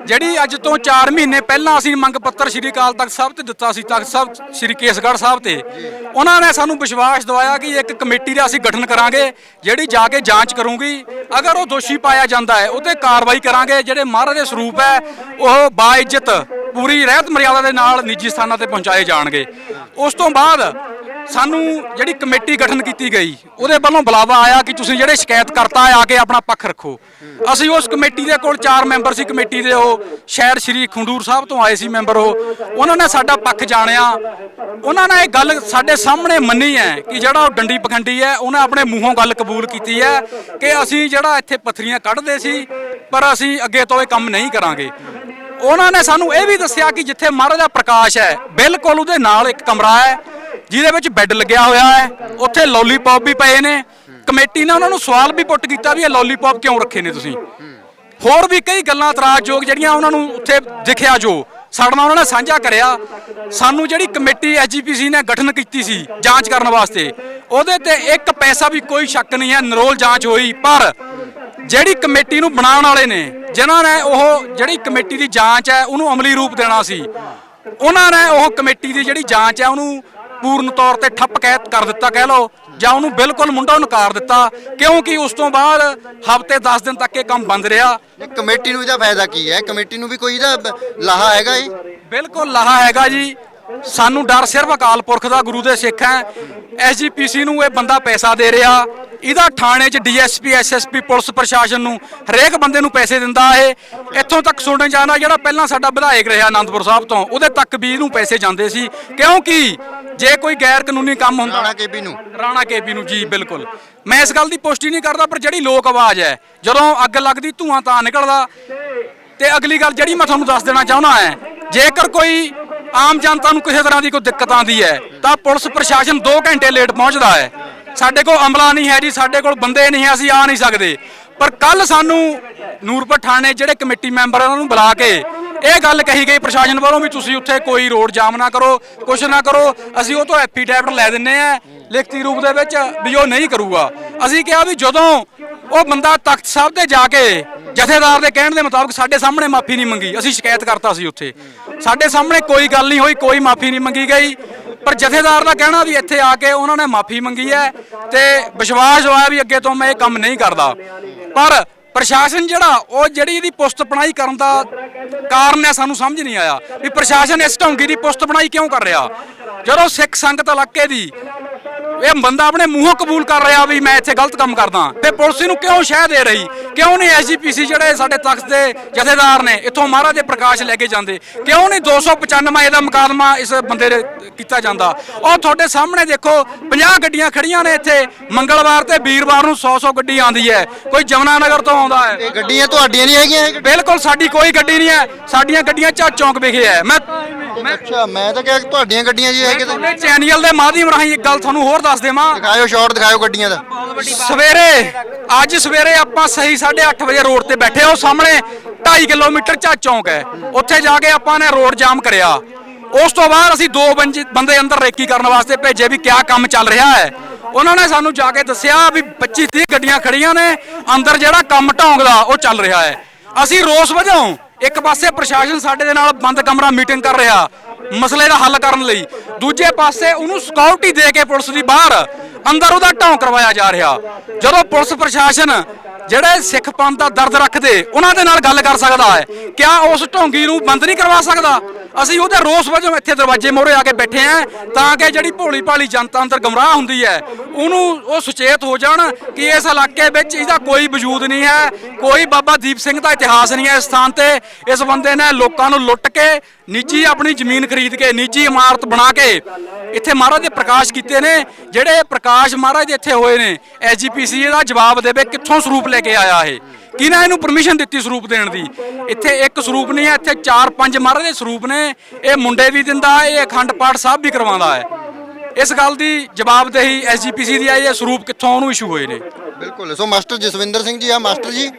ਜਿਹੜੀ ਅੱਜ ਤੋਂ 4 ਮਹੀਨੇ ਪਹਿਲਾਂ ਅਸੀਂ ਮੰਗ ਪੱਤਰ ਸ਼੍ਰੀ ਅਕਾਲ ਤਖਤ ਸਾਹਿਬ ਤੇ ਦਿੱਤਾ ਸੀ, ਤਖਤ ਸਾਹਿਬ ਸ਼੍ਰੀ ਕੇਸਗੜ੍ਹ ਸਾਹਿਬ ਤੇ। ਉਹਨਾਂ ਨੇ ਸਾਨੂੰ ਵਿਸ਼ਵਾਸ ਦਿਵਾਇਆ ਕਿ ਇੱਕ ਕਮੇਟੀ ਦਾ ਅਸੀਂ ਗਠਨ ਕਰਾਂਗੇ ਜਿਹੜੀ ਜਾ ਕੇ ਜਾਂਚ ਕਰੂਗੀ, ਅਗਰ ਉਹ ਦੋਸ਼ੀ ਪਾਇਆ ਜਾਂਦਾ ਹੈ ਉਹ ਤੇ ਕਾਰਵਾਈ ਕਰਾਂਗੇ। ਜਿਹੜੇ ਮਹਾਰਾਜ ਦੇ ਸਰੂਪ ਹੈ ਉਹ ਬਾਇੱਜ਼ਤ ਪੂਰੀ ਰਹਿਤ ਮਰਿਆਦਾ ਦੇ ਨਾਲ ਨਿੱਜੀ ਸਥਾਨਾਂ ਤੇ ਪਹੁੰਚਾਏ ਜਾਣਗੇ। ਉਸ ਤੋਂ ਬਾਅਦ ਸਾਨੂੰ ਜਿਹੜੀ ਕਮੇਟੀ ਗਠਨ ਕੀਤੀ ਗਈ ਉਹਦੇ ਵੱਲੋਂ ਬੁਲਾਵਾ ਆਇਆ ਕਿ ਤੁਸੀਂ ਜਿਹੜੇ ਸ਼ਿਕਾਇਤਕਰਤਾ ਆ ਕੇ ਆਪਣਾ ਪੱਖ ਰੱਖੋ। ਅਸੀਂ ਉਸ ਕਮੇਟੀ ਦੇ ਕੋਲ 4 ਮੈਂਬਰ ਸੀ ਕਮੇਟੀ ਦੇ, ਉਹ ਸ਼ਹਿਰ ਸ਼੍ਰੀ ਖੰਡੂਰ ਸਾਹਿਬ ਤੋਂ ਆਏ ਸੀ ਮੈਂਬਰ। ਉਹਨਾਂ ਨੇ ਸਾਡਾ ਪੱਖ ਜਾਣਿਆ, ਉਹਨਾਂ ਨੇ ਇਹ ਗੱਲ ਸਾਡੇ ਸਾਹਮਣੇ ਮੰਨੀ ਹੈ ਕਿ ਜਿਹੜਾ ਉਹ ਡੰਡੀ ਪਖੰਡੀ ਹੈ ਉਹਨੇ ਆਪਣੇ ਮੂੰਹੋਂ ਗੱਲ ਕਬੂਲ ਕੀਤੀ ਹੈ ਕਿ ਅਸੀਂ ਜਿਹੜਾ ਇੱਥੇ ਪੱਥਰੀਆਂ ਕੱਢਦੇ ਸੀ ਪਰ ਅਸੀਂ ਅੱਗੇ ਤੋਂ ਇਹ ਕੰਮ ਨਹੀਂ ਕਰਾਂਗੇ। ਉਹਨਾਂ ਨੇ ਸਾਨੂੰ ਇਹ ਵੀ ਦੱਸਿਆ ਕਿ ਜਿੱਥੇ ਮਹਾਰਾਜ ਦਾ ਪ੍ਰਕਾਸ਼ ਹੈ ਬਿਲਕੁਲ ਉਹਦੇ ਨਾਲ ਇੱਕ ਕਮਰਾ ਹੈ ਜਿਹਦੇ ਵਿੱਚ ਬੈੱਡ ਲੱਗਿਆ ਹੋਇਆ ਹੈ, ਉੱਥੇ ਲੋਲੀਪੌਪ ਵੀ ਪਏ ਨੇ। ਕਮੇਟੀ ਨੇ ਉਹਨਾਂ ਨੂੰ ਸਵਾਲ ਵੀ ਪੁੱਟ ਕੀਤਾ ਵੀ ਇਹ ਲੋਲੀਪੌਪ ਕਿਉਂ ਰੱਖੇ ਨੇ ਤੁਸੀਂ। ਹੋਰ ਵੀ ਕਈ ਗੱਲਾਂ ਇਤਰਾਜ਼ਯੋਗ ਜਿਹੜੀਆਂ ਉਹਨਾਂ ਨੂੰ ਉੱਥੇ ਦਿਖਿਆ ਜੋ ਸਾਡੇ ਨਾਲ ਉਹਨਾਂ ਨੇ ਸਾਂਝਾ ਕਰਿਆ। ਸਾਨੂੰ ਜਿਹੜੀ ਕਮੇਟੀ ਐਸਜੀਪੀਸੀ ਨੇ ਗਠਨ ਕੀਤੀ ਸੀ ਜਾਂਚ ਕਰਨ ਵਾਸਤੇ, ਉਹਦੇ ਤੇ ਇੱਕ ਪੈਸਾ ਵੀ ਕੋਈ ਸ਼ੱਕ ਨਹੀਂ ਹੈ, ਨਿਰੋਲ ਜਾਂਚ ਹੋਈ। ਪਰ ਜਿਹੜੀ ਕਮੇਟੀ ਨੂੰ ਬਣਾਉਣ ਵਾਲੇ ਨੇ, ਜਿਨ੍ਹਾਂ ਨੇ ਉਹ ਜਿਹੜੀ ਕਮੇਟੀ ਦੀ ਜਾਂਚ ਹੈ ਉਹਨੂੰ ਅਮਲੀ ਰੂਪ ਦੇਣਾ ਸੀ, ਉਹਨਾਂ ਨੇ ਉਹ ਕਮੇਟੀ ਦੀ ਜਿਹੜੀ ਜਾਂਚ ਹੈ ਉਹਨੂੰ ਪੂਰਨ ਤੌਰ ਤੇ ਠੱਪ ਕਰ ਦਿੱਤਾ ਕਹਿ ਲਓ, ਜਾਂ ਉਹਨੂੰ ਬਿਲਕੁਲ ਮੁੰਡਾ ਨਕਾਰ ਦਿੱਤਾ, ਕਿਉਂਕਿ ਉਸ ਤੋਂ ਬਾਅਦ ਹਫ਼ਤੇ 10 ਦਿਨ ਤੱਕ ਇਹ ਕੰਮ ਬੰਦ ਰਿਹਾ। ਕਮੇਟੀ ਨੂੰ ਇਹਦਾ ਫਾਇਦਾ ਕੀ ਹੈ? ਕਮੇਟੀ ਨੂੰ ਵੀ ਕੋਈ ਇਹਦਾ ਲਾਹਾ ਹੈਗਾ? ਇਹ ਬਿਲਕੁਲ ਲਾਹਾ ਹੈਗਾ ਜੀ। ਸਾਨੂੰ ਡਰ ਸਿਰਫ ਅਕਾਲ ਪੁਰਖ ਦਾ, ਗੁਰੂ ਦੇ ਸਿੱਖ ਹੈ। ਐਸਜੀਪੀਸੀ ਨੂੰ ਇਹ ਬੰਦਾ ਪੈਸਾ ਦੇ ਰਿਹਾ, ਇਹਦਾ ਥਾਣੇ 'ਚ ਡੀਐਸਪੀ ਐਸਐਸਪੀ ਪੁਲਿਸ ਪ੍ਰਸ਼ਾਸਨ ਨੂੰ ਹਰੇਕ ਬੰਦੇ ਨੂੰ ਪੈਸੇ ਦਿੰਦਾ। ਇਹ ਇੱਥੋਂ ਤੱਕ ਸੁਣਨ ਜਾਣਾ ਜਿਹੜਾ ਪਹਿਲਾਂ ਸਾਡਾ ਵਿਧਾਇਕ ਰਿਹਾ ਆਨੰਦਪੁਰ ਸਾਹਿਬ ਤੋਂ, ਉਹਦੇ ਤੱਕ ਵੀ ਇਹਨੂੰ ਪੈਸੇ ਜਾਂਦੇ ਸੀ, ਕਿਉਂਕਿ ਜੇ ਕੋਈ ਗੈਰ ਕਾਨੂੰਨੀ ਕੰਮ ਹੁੰਦਾ ਰਾਣਾ ਕੇਪੀ ਨੂੰ ਜੀ ਬਿਲਕੁਲ। ਮੈਂ ਇਸ ਗੱਲ ਦੀ ਪੁਸ਼ਟੀ ਨਹੀਂ ਕਰਦਾ, ਪਰ ਜਿਹੜੀ ਲੋਕ ਆਵਾਜ਼ ਹੈ, ਜਦੋਂ ਅੱਗ ਲੱਗਦੀ ਧੂਆਂ ਤਾਂ ਨਿਕਲਦਾ। ਤੇ ਅਗਲੀ ਗੱਲ ਜਿਹੜੀ ਮੈਂ ਤੁਹਾਨੂੰ ਦੱਸ ਦੇਣਾ ਚਾਹੁੰਦਾ ਹੈ, ਜੇਕਰ ਕੋਈ ਆਮ ਜਨਤਾ ਨੂੰ ਕਿਸੇ ਤਰ੍ਹਾਂ ਦੀ ਕੋਈ ਦਿੱਕਤ ਆਉਂਦੀ ਹੈ ਤਾਂ ਪੁਲਿਸ ਪ੍ਰਸ਼ਾਸਨ 2 ਘੰਟੇ ਲੇਟ ਪਹੁੰਚਦਾ ਹੈ। ਸਾਡੇ ਕੋਲ ਅਮਲਾ ਨਹੀਂ ਹੈ ਜੀ, ਸਾਡੇ ਕੋਲ ਬੰਦੇ ਨਹੀਂ ਹੈ, ਅਸੀਂ ਆ ਨਹੀਂ ਸਕਦੇ। ਪਰ ਕੱਲ ਸਾਨੂੰ ਨੂਰਪੁਰ ਥਾਣੇ ਜਿਹੜੇ ਕਮੇਟੀ ਮੈਂਬਰ ਉਹਨਾਂ ਨੂੰ ਬੁਲਾ ਕੇ ਇਹ ਗੱਲ ਕਹੀ ਗਈ ਪ੍ਰਸ਼ਾਸਨ ਵੱਲੋਂ ਵੀ ਤੁਸੀਂ ਉੱਥੇ ਕੋਈ ਰੋਡ ਜਾਮ ਨਾ ਕਰੋ, ਕੁਛ ਨਾ ਕਰੋ, ਅਸੀਂ ਉਹ ਤੋਂ ਐਫੀਡੈਵਿਟ ਲੈ ਦਿੰਨੇ ਆ ਲਿਖਤੀ ਰੂਪ ਦੇ ਵਿੱਚ ਵੀ ਉਹ ਨਹੀਂ ਕਰੂਗਾ। ਅਸੀਂ ਕਿਹਾ ਵੀ ਜਦੋਂ ਉਹ ਬੰਦਾ ਤਖਤ ਸਾਹਿਬ ਤੇ ਜਾ ਕੇ ਜਥੇਦਾਰ ਦੇ ਕਹਿਣ ਦੇ ਮੁਤਾਬਕ ਸਾਡੇ ਸਾਹਮਣੇ ਮਾਫੀ ਨਹੀਂ ਮੰਗੀ, ਅਸੀਂ ਸ਼ਿਕਾਇਤ ਕਰਤਾ ਸੀ ਉੱਥੇ, ਸਾਡੇ ਸਾਹਮਣੇ ਕੋਈ ਗੱਲ ਨਹੀਂ ਹੋਈ, ਕੋਈ ਮਾਫੀ ਨਹੀਂ ਮੰਗੀ ਗਈ। ਪਰ ਜਥੇਦਾਰ ਦਾ ਕਹਿਣਾ ਵੀ ਇੱਥੇ ਆ ਕੇ ਉਹਨਾਂ ਨੇ ਮਾਫੀ ਮੰਗੀ ਹੈ ਤੇ ਵਿਸ਼ਵਾਸ ਹੋਇਆ ਵੀ ਅੱਗੇ ਤੋਂ ਮੈਂ ਇਹ ਕੰਮ ਨਹੀਂ ਕਰਦਾ। ਪਰ ਪ੍ਰਸ਼ਾਸਨ ਜਿਹੜਾ ਉਹ ਜਿਹੜੀ ਇਹਦੀ ਪੁਸਤ ਬਣਾਈ ਕਰਨ ਦਾ ਕਾਰਨ ਹੈ ਸਾਨੂੰ ਸਮਝ ਨਹੀਂ ਆਇਆ ਵੀ ਪ੍ਰਸ਼ਾਸਨ ਇਸ ਢੰਗੀ ਦੀ ਪੁਸਤ ਬਣਾਈ ਕਿਉਂ ਕਰ ਰਿਹਾ, ਜਦੋਂ ਸਿੱਖ ਸੰਗਤ ਇਲਾਕੇ ਦੀ ਇਹ ਬੰਦਾ ਆਪਣੇ ਮੂੰਹੋਂ ਕਬੂਲ ਕਰ ਰਿਹਾ ਵੀ ਮੈਂ ਇੱਥੇ ਗਲਤ ਕੰਮ ਕਰਦਾ, ਤੇ ਪੁਲਿਸ ਨੂੰ ਕਿਉਂ ਸ਼ਹਿ ਦੇ ਰਹੀ? ਕਿਉਂ ਨਹੀਂ ਐਸਜੀਪੀਸੀ ਜਿਹੜੇ ਸਾਡੇ ਤਖਤ ਦੇ ਜਥੇਦਾਰ ਨੇ ਇੱਥੋਂ ਮਹਾਰਾਜ ਦੇ ਪ੍ਰਕਾਸ਼ ਲੈ ਕੇ ਜਾਂਦੇ? ਕਿਉਂ ਨਹੀਂ 295 ਦਾ ਮੁਕਾਦਮਾ ਇਸ ਬੰਦੇ ਦੇ ਕੀਤਾ ਜਾਂਦਾ? ਉਹ ਤੁਹਾਡੇ ਸਾਹਮਣੇ ਦੇਖੋ 50 ਗੱਡੀਆਂ ਖੜੀਆਂ ਨੇ ਇੱਥੇ, ਮੰਗਲਵਾਰ ਤੇ ਵੀਰਵਾਰ ਨੂੰ 100 ਗੱਡੀ ਆਉਂਦੀ ਹੈ, ਕੋਈ ਜਮਨਾ ਨਗਰ ਤੋਂ ਆਉਂਦਾ ਹੈ। ਇਹ ਗੱਡੀਆਂ ਤੁਹਾਡੀਆਂ ਨਹੀਂ ਹੈਗੀਆਂ? ਬਿਲਕੁਲ ਸਾਡੀ ਕੋਈ ਗੱਡੀ ਨਹੀਂ ਹੈ, ਸਾਡੀਆਂ ਗੱਡੀਆਂ ਝੱਜ ਚੌਂਕ ਵਿਖੇ ਹੈ। ਅੱਛਾ, ਮੈਂ ਤਾਂ ਕਿਹਾ ਤੁਹਾਡੀਆਂ ਗੱਡੀਆਂ ਜੀ ਹੈ ਕਿਤੇ। ਤੁਹਾਡੇ ਚੈਨਲ ਦੇ ਮਾਧਿਅਮ ਰਾਹੀਂ ਇੱਕ ਗੱਲ ਤੁਹਾਨੂੰ ਹੋਰ ਦੱਸ ਦੇਵਾਂ, ਦਿਖਾਇਓ ਸ਼ਾਟ, ਦਿਖਾਇਓ ਗੱਡੀਆਂ ਦਾ। ਅੱਜ ਸਵੇਰੇ ਆਪਾਂ ਸਹੀ 8:30 ਵਜੇ ਰੋਡ ਤੇ ਬੈਠੇ, ਉਹ ਸਾਹਮਣੇ 2.5 ਕਿਲੋਮੀਟਰ ਝੱਜ ਚੌਂਕ ਹੈ, ਉੱਥੇ ਜਾ ਕੇ ਆਪਾਂ ਨੇ ਰੋਡ ਜਾਮ ਕਰਿਆ। ਉਸ ਤੋਂ ਬਾਅਦ ਅਸੀਂ 2 ਬੰਦੇ ਅੰਦਰ ਰੇਕੀ ਕਰਨ ਵਾਸਤੇ ਭੇਜੇ ਵੀ ਕਿਆ ਕੰਮ ਚੱਲ ਰਿਹਾ ਹੈ। ਉਹਨਾਂ ਨੇ ਸਾਨੂੰ ਜਾ ਕੇ ਦੱਸਿਆ ਵੀ 25-30 ਗੱਡੀਆਂ ਖੜੀਆਂ ਨੇ, ਅੰਦਰ ਜਿਹੜਾ ਕੰਮ ਢੌਂਗ ਦਾ ਉਹ ਚੱਲ ਰਿਹਾ ਹੈ। ਅਸੀਂ ਰੋਸ ਵਜੋਂ ਇੱਕ ਪਾਸੇ ਪ੍ਰਸ਼ਾਸਨ ਸਾਡੇ ਦੇ ਨਾਲ ਬੰਦ ਕਮਰਾ ਮੀਟਿੰਗ ਕਰ ਰਿਹਾ ਮਸਲੇ ਦਾ ਹੱਲ ਕਰਨ ਲਈ, ਦੂਜੇ ਪਾਸੇ ਉਹਨੂੰ ਸਿਕਿਉਰਿਟੀ ਦੇ ਕੇ ਪੁਲਿਸ ਦੀ ਬਾਹਰ ਅੰਦਰ ਉਹਦਾ ਢੌਂ ਕਰਵਾਇਆ ਜਾ ਰਿਹਾ। ਜਦੋਂ ਪੁਲਿਸ ਪ੍ਰਸ਼ਾਸਨ ਜਿਹੜੇ ਸਿੱਖ ਪੰਥ ਦਾ ਦਰਦ ਰੱਖਦੇ ਉਹਨਾਂ ਦੇ ਨਾਲ ਗੱਲ ਕਰ ਸਕਦਾ ਹੈ, ਕਿਆ ਉਸ ਢੋਂਗੀ ਨੂੰ ਬੰਦ ਨਹੀਂ ਕਰਵਾ ਸਕਦਾ? ਅਸੀਂ ਉਹਦੇ ਰੋਸ ਵਜੋਂ ਇੱਥੇ ਦਰਵਾਜ਼ੇ ਮੋਹਰੇ ਆ ਕੇ ਬੈਠੇ ਆ ਤਾਂ ਕਿ ਜਿਹੜੀ ਭੋਲੀ ਭਾਲੀ ਜਨਤਾ ਅੰਦਰ ਗਮਰਾਹ ਹੁੰਦੀ ਹੈ ਉਹਨੂੰ ਉਹ ਸੁਚੇਤ ਹੋ ਜਾਣ ਕਿ ਇਸ ਇਲਾਕੇ ਵਿੱਚ ਇਹਦਾ ਕੋਈ ਵਜੂਦ ਨਹੀਂ ਹੈ, ਕੋਈ ਬਾਬਾ ਦੀਪ ਸਿੰਘ ਦਾ ਇਤਿਹਾਸ ਨਹੀਂ ਹੈ ਇਸ ਸਥਾਨ ਤੇ। ਇਸ ਬੰਦੇ ਨੇ ਲੋਕਾਂ ਨੂੰ ਲੁੱਟ ਕੇ ਨਿੱਜੀ ਆਪਣੀ ਜ਼ਮੀਨ ਖਰੀਦ ਕੇ ਨਿੱਜੀ ਇਮਾਰਤ ਬਣਾ ਕੇ ਇੱਥੇ ਮਹਾਰਾਜ ਦੇ ਪ੍ਰਕਾਸ਼ ਕੀਤੇ ਨੇ। ਜਿਹੜੇ ਪ੍ਰਕਾਸ਼ ਮਹਾਰਾਜ ਦੇ ਇੱਥੇ ਹੋਏ ਨੇ, ਐਸਜੀਪੀਸੀ ਇਹਦਾ ਜਵਾਬ ਦੇਵੇ ਕਿੱਥੋਂ ਸਰੂਪ ਲੈ ਕੇ ਆਇਆ ਇਹ, ਕਿਹਨੇ ਇਹਨੂੰ ਪਰਮਿਸ਼ਨ ਦਿੱਤੀ ਸਰੂਪ ਦੇਣ ਦੀ? ਇੱਥੇ ਇੱਕ ਸਰੂਪ ਨਹੀਂ ਹੈ, ਇੱਥੇ 4-5 ਮਹਾਰਾਜ ਦੇ ਸਰੂਪ ਨੇ। ਇਹ ਮੁੰਡੇ ਵੀ ਦਿੰਦਾ, ਇਹ ਅਖੰਡ ਪਾਠ ਸਾਹਿਬ ਵੀ ਕਰਵਾਉਂਦਾ ਹੈ। ਇਸ ਗੱਲ ਦੀ ਜਵਾਬਦੇਹੀ ਐਸਜੀਪੀਸੀ ਦੀ ਆਈ ਹੈ, ਸਰੂਪ ਕਿੱਥੋਂ ਉਹਨੂੰ ਇਸ਼ੂ ਹੋਏ ਨੇ। ਬਿਲਕੁਲ। ਸੋ ਮਾਸਟਰ ਜਸਵਿੰਦਰ ਸਿੰਘ ਜੀ ਆ। ਮਾਸਟਰ ਜੀ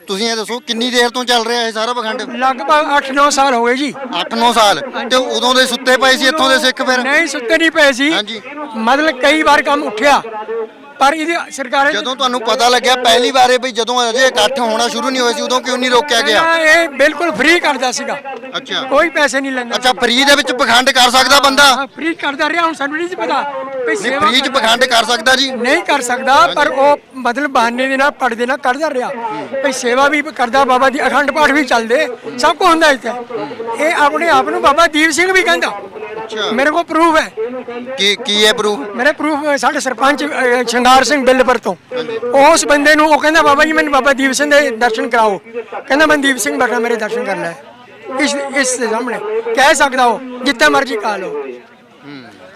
ਤੁਸੀਂ ਇਹ ਦੱਸੋ ਕਿੰਨੀ ਦੇਰ ਤੋਂ ਚੱਲ ਰਿਹਾ ਇਹ ਸਾਰਾ ਪਖੰਡ? ਲਗਭਗ 8-9 ਸਾਲ ਹੋ ਗਏ ਜੀ। 8-9 ਸਾਲ। ਤੇ ਉਦੋਂ ਦੇ ਸੁੱਤੇ ਪਏ ਸੀ ਇੱਥੋਂ ਦੇ ਸਿੱਖ ਫਿਰ? ਨਹੀਂ ਸੁੱਤੇ ਨਹੀਂ ਪਏ ਸੀ, ਹਾਂਜੀ। ਮਤਲਬ ਕਈ ਵਾਰ ਕੰਮ ਉੱਠਿਆ ਪਰ ਇਹਦੀ ਸਰਕਾਰ ਜਦੋਂ ਤੁਹਾਨੂੰ ਪਤਾ ਲੱਗਿਆ ਪਹਿਲੀ ਵਾਰੇ ਵੀ ਜਦੋਂ ਅਜੇ ਇਕੱਠ ਹੋਣਾ ਸ਼ੁਰੂ ਨਹੀਂ ਹੋਇਆ ਸੀ ਉਦੋਂ ਕਿਉਂ ਨਹੀਂ ਰੋਕਿਆ ਗਿਆ? ਇਹ ਬਿਲਕੁਲ ਫ੍ਰੀ ਕਰਦਾ ਸੀਗਾ, ਅੱਛਾ ਕੋਈ ਪੈਸੇ ਨਹੀਂ ਲੈਂਦਾ। ਅੱਛਾ ਫ੍ਰੀ ਦੇ ਵਿੱਚ ਪਖੰਡ ਕਰ ਸਕਦਾ ਬੰਦਾ? ਫ੍ਰੀ ਕਰਦਾ ਰਿਹਾ, ਹੁਣ ਸਾਨੂੰ ਨਹੀਂ ਸੀ ਪਤਾ ਵੀ ਨਹੀਂ ਫ੍ਰੀ ਚ ਪਖੰਡ ਕਰ ਸਕਦਾ ਜੀ? ਨਹੀਂ ਕਰ ਸਕਦਾ, ਪਰ ਉਹ ਮਤਲਬ ਬਹਾਨੇ ਦੇ ਨਾਲ ਪੜਦੇ ਨਾਲ ਕਰਦਾ ਰਿਹਾ ਵੀ ਸੇਵਾ ਵੀ ਕਰਦਾ, ਬਾਬਾ ਦੀ ਅਖੰਡ ਪਾਠ ਵੀ ਚੱਲਦੇ, ਸਭ ਕੁਝ ਹੁੰਦਾ ਇੱਥੇ। ਇਹ ਆਪਣੇ ਆਪ ਨੂੰ ਬਾਬਾ ਦੀਪ ਸਿੰਘ ਵੀ ਕਹਿੰਦਾ। ਮੇਰੇ ਕੋਲ ਪ੍ਰੂਫ ਹੈ। ਕੀ ਹੈ ਪ੍ਰੂਫ? ਮੇਰੇ ਪ੍ਰੂਫ ਸਾਡੇ ਸਰਪੰਚ ਸ਼ਿੰਗਾਰ ਸਿੰਘ ਬਿੱਲਪੁਰ ਤੋਂ, ਉਸ ਬੰਦੇ ਨੂੰ ਉਹ ਕਹਿੰਦਾ ਬਾਬਾ ਜੀ ਮੈਨੂੰ ਬਾਬਾ ਦੀਪ ਸਿੰਘ ਦੇ ਦਰਸ਼ਨ ਕਰਾਓ, ਕਹਿੰਦਾ ਮੈਂ ਦੀਪ ਸਿੰਘ ਬੈਠਾ ਮੇਰੇ ਦਰਸ਼ਨ ਕਰ ਲੈ। ਇਸ ਦੇ ਸਾਹਮਣੇ ਕਹਿ ਸਕਦਾ ਉਹ ਜਿੱਥੇ ਮਰਜ਼ੀ ਕਹਾ ਲਓ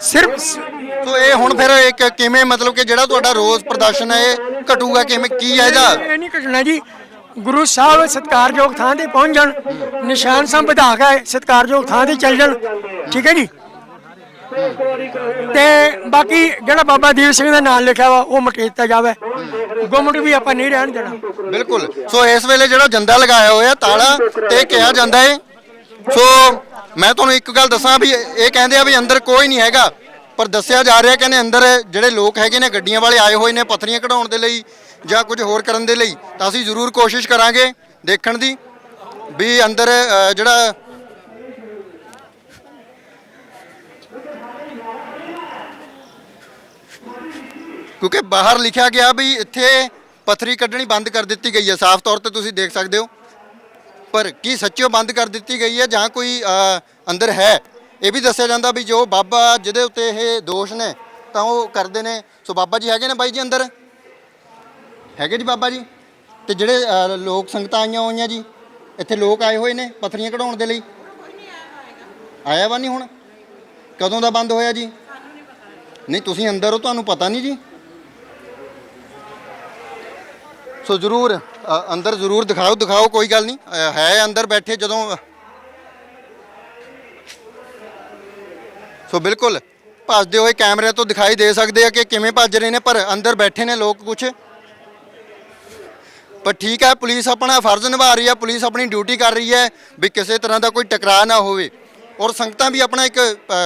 ਸਿਰਫ। ਸੋ ਇਹ ਹੁਣ ਫਿਰ ਇੱਕ ਕਿਵੇਂ ਮਤਲਬ ਕਿ ਜਿਹੜਾ ਤੁਹਾਡਾ ਰੋਜ਼ ਪ੍ਰਦਰਸ਼ਨ ਹੈ ਇਹ ਘਟੂਗਾ ਕਿਵੇਂ? ਕੀ ਹੈ ਇਹਦਾ? ਇਹ ਨਹੀਂ ਘਟਣਾ ਜੀ, ਗੁਰੂ ਸਾਹਿਬ ਸਤਿਕਾਰਯੋਗ ਥਾਂ ਤੇ ਪਹੁੰਚ ਜਾਣ, ਨਿਸ਼ਾਨ ਸਾਹਿਬ ਵਧਾ ਕੇ ਸਤਿਕਾਰਯੋਗ ਥਾਂ ਤੇ ਚੱਲ ਜਾਣ, ਠੀਕ ਹੈ ਜੀ। ਤੇ ਬਾਕੀ ਜਿਹੜਾ ਬਾਬਾ ਦੀਪ ਸਿੰਘ ਦਾ ਨਾਮ ਲਿਖਿਆ ਵਾ ਉਹ ਮਿਟਾ ਦਿੱਤਾ ਜਾਵੇ, ਗੁੰਮਟ ਵੀ ਆਪਾਂ ਨਹੀਂ ਰਹਿਣ ਦੇਣਾ। ਬਿਲਕੁਲ। ਸੋ ਇਸ ਵੇਲੇ ਜਿਹੜਾ ਜੰਦਾ ਲਗਾਇਆ ਹੋਇਆ ਤਾਲਾ ਤੇ ਕਿਹਾ ਜਾਂਦਾ ਹੈ। ਸੋ ਮੈਂ ਤੁਹਾਨੂੰ ਇੱਕ ਗੱਲ ਦੱਸਾਂ ਵੀ ਇਹ ਕਹਿੰਦੇ ਆ ਵੀ ਅੰਦਰ ਕੋਈ ਨਹੀਂ ਹੈਗਾ, ਪਰ ਦੱਸਿਆ ਜਾ ਰਿਹਾ ਕਿ ਅੰਦਰ ਜਿਹੜੇ ਲੋਕ ਹੈਗੇ ਨੇ ਗੱਡੀਆਂ ਵਾਲੇ ਆਏ ਹੋਏ ਨੇ ਪੱਥਰੀਆਂ ਕਢਾਉਣ ਦੇ ਲਈ ਜਾਂ ਕੁਝ ਹੋਰ ਕਰਨ ਦੇ ਲਈ। ਤਾਂ ਅਸੀਂ ਜ਼ਰੂਰ ਕੋਸ਼ਿਸ਼ ਕਰਾਂਗੇ ਦੇਖਣ ਦੀ ਵੀ ਅੰਦਰ ਜਿਹੜਾ ਕਿਉਂਕਿ ਬਾਹਰ ਲਿਖਿਆ ਗਿਆ ਵੀ ਇੱਥੇ ਪੱਥਰੀ ਕੱਢਣੀ ਬੰਦ ਕਰ ਦਿੱਤੀ ਗਈ ਹੈ, ਸਾਫ਼ ਤੌਰ ਤੇ ਤੁਸੀਂ ਦੇਖ ਸਕਦੇ ਹੋ। ਪਰ ਕੀ ਸੱਚਿਓ ਬੰਦ ਕਰ ਦਿੱਤੀ ਗਈ ਹੈ ਜਾਂ ਕੋਈ ਅੰਦਰ ਹੈ? ਇਹ ਵੀ ਦੱਸਿਆ ਜਾਂਦਾ ਵੀ ਜੋ ਬਾਬਾ ਜਿਹਦੇ ਉੱਤੇ ਇਹ ਦੋਸ਼ ਨੇ ਤਾਂ ਉਹ ਕਰਦੇ ਨੇ। ਸੋ ਬਾਬਾ ਜੀ ਹੈਗੇ ਨੇ ਬਾਈ ਜੀ ਅੰਦਰ? ਹੈਗੇ ਜੀ ਬਾਬਾ ਜੀ? ਤੇ ਜਿਹੜੇ ਲੋਕ ਸੰਗਤਾਂ ਆਈਆਂ ਹੋਈਆਂ ਜੀ ਇੱਥੇ ਲੋਕ ਆਏ ਹੋਏ ਨੇ ਪੱਥਰੀਆਂ ਕਢਾਉਣ ਦੇ ਲਈ? ਆਇਆ ਵਾ ਨਹੀਂ ਹੁਣ? ਕਦੋਂ ਦਾ ਬੰਦ ਹੋਇਆ ਜੀ? ਨਹੀਂ ਤੁਸੀਂ ਅੰਦਰ ਹੋ, ਤੁਹਾਨੂੰ ਪਤਾ ਨਹੀਂ ਜੀ? ਸੋ ਜ਼ਰੂਰ ਅੰਦਰ ਜ਼ਰੂਰ ਦਿਖਾਓ ਕੋਈ ਗੱਲ ਨਹੀਂ ਹੈ ਅੰਦਰ ਬੈਠੇ ਜਦੋਂ। ਸੋ ਬਿਲਕੁਲ ਭੱਜਦੇ ਹੋਏ ਕੈਮਰੇ ਤੋਂ ਦਿਖਾਈ ਦੇ ਸਕਦੇ ਆ ਕਿ ਕਿਵੇਂ ਭੱਜ ਰਹੇ ਨੇ, ਪਰ ਅੰਦਰ ਬੈਠੇ ਨੇ ਲੋਕ ਕੁਝ। ਪਰ ਠੀਕ ਹੈ, ਪੁਲਿਸ ਆਪਣਾ ਫਰਜ਼ ਨਿਭਾ ਰਹੀ ਹੈ, ਪੁਲਿਸ ਆਪਣੀ ਡਿਊਟੀ ਕਰ ਰਹੀ ਹੈ ਵੀ ਕਿਸੇ ਤਰ੍ਹਾਂ ਦਾ ਕੋਈ ਟਕਰਾਅ ਨਾ ਹੋਵੇ। ਔਰ ਸੰਗਤਾਂ ਵੀ ਆਪਣਾ ਇੱਕ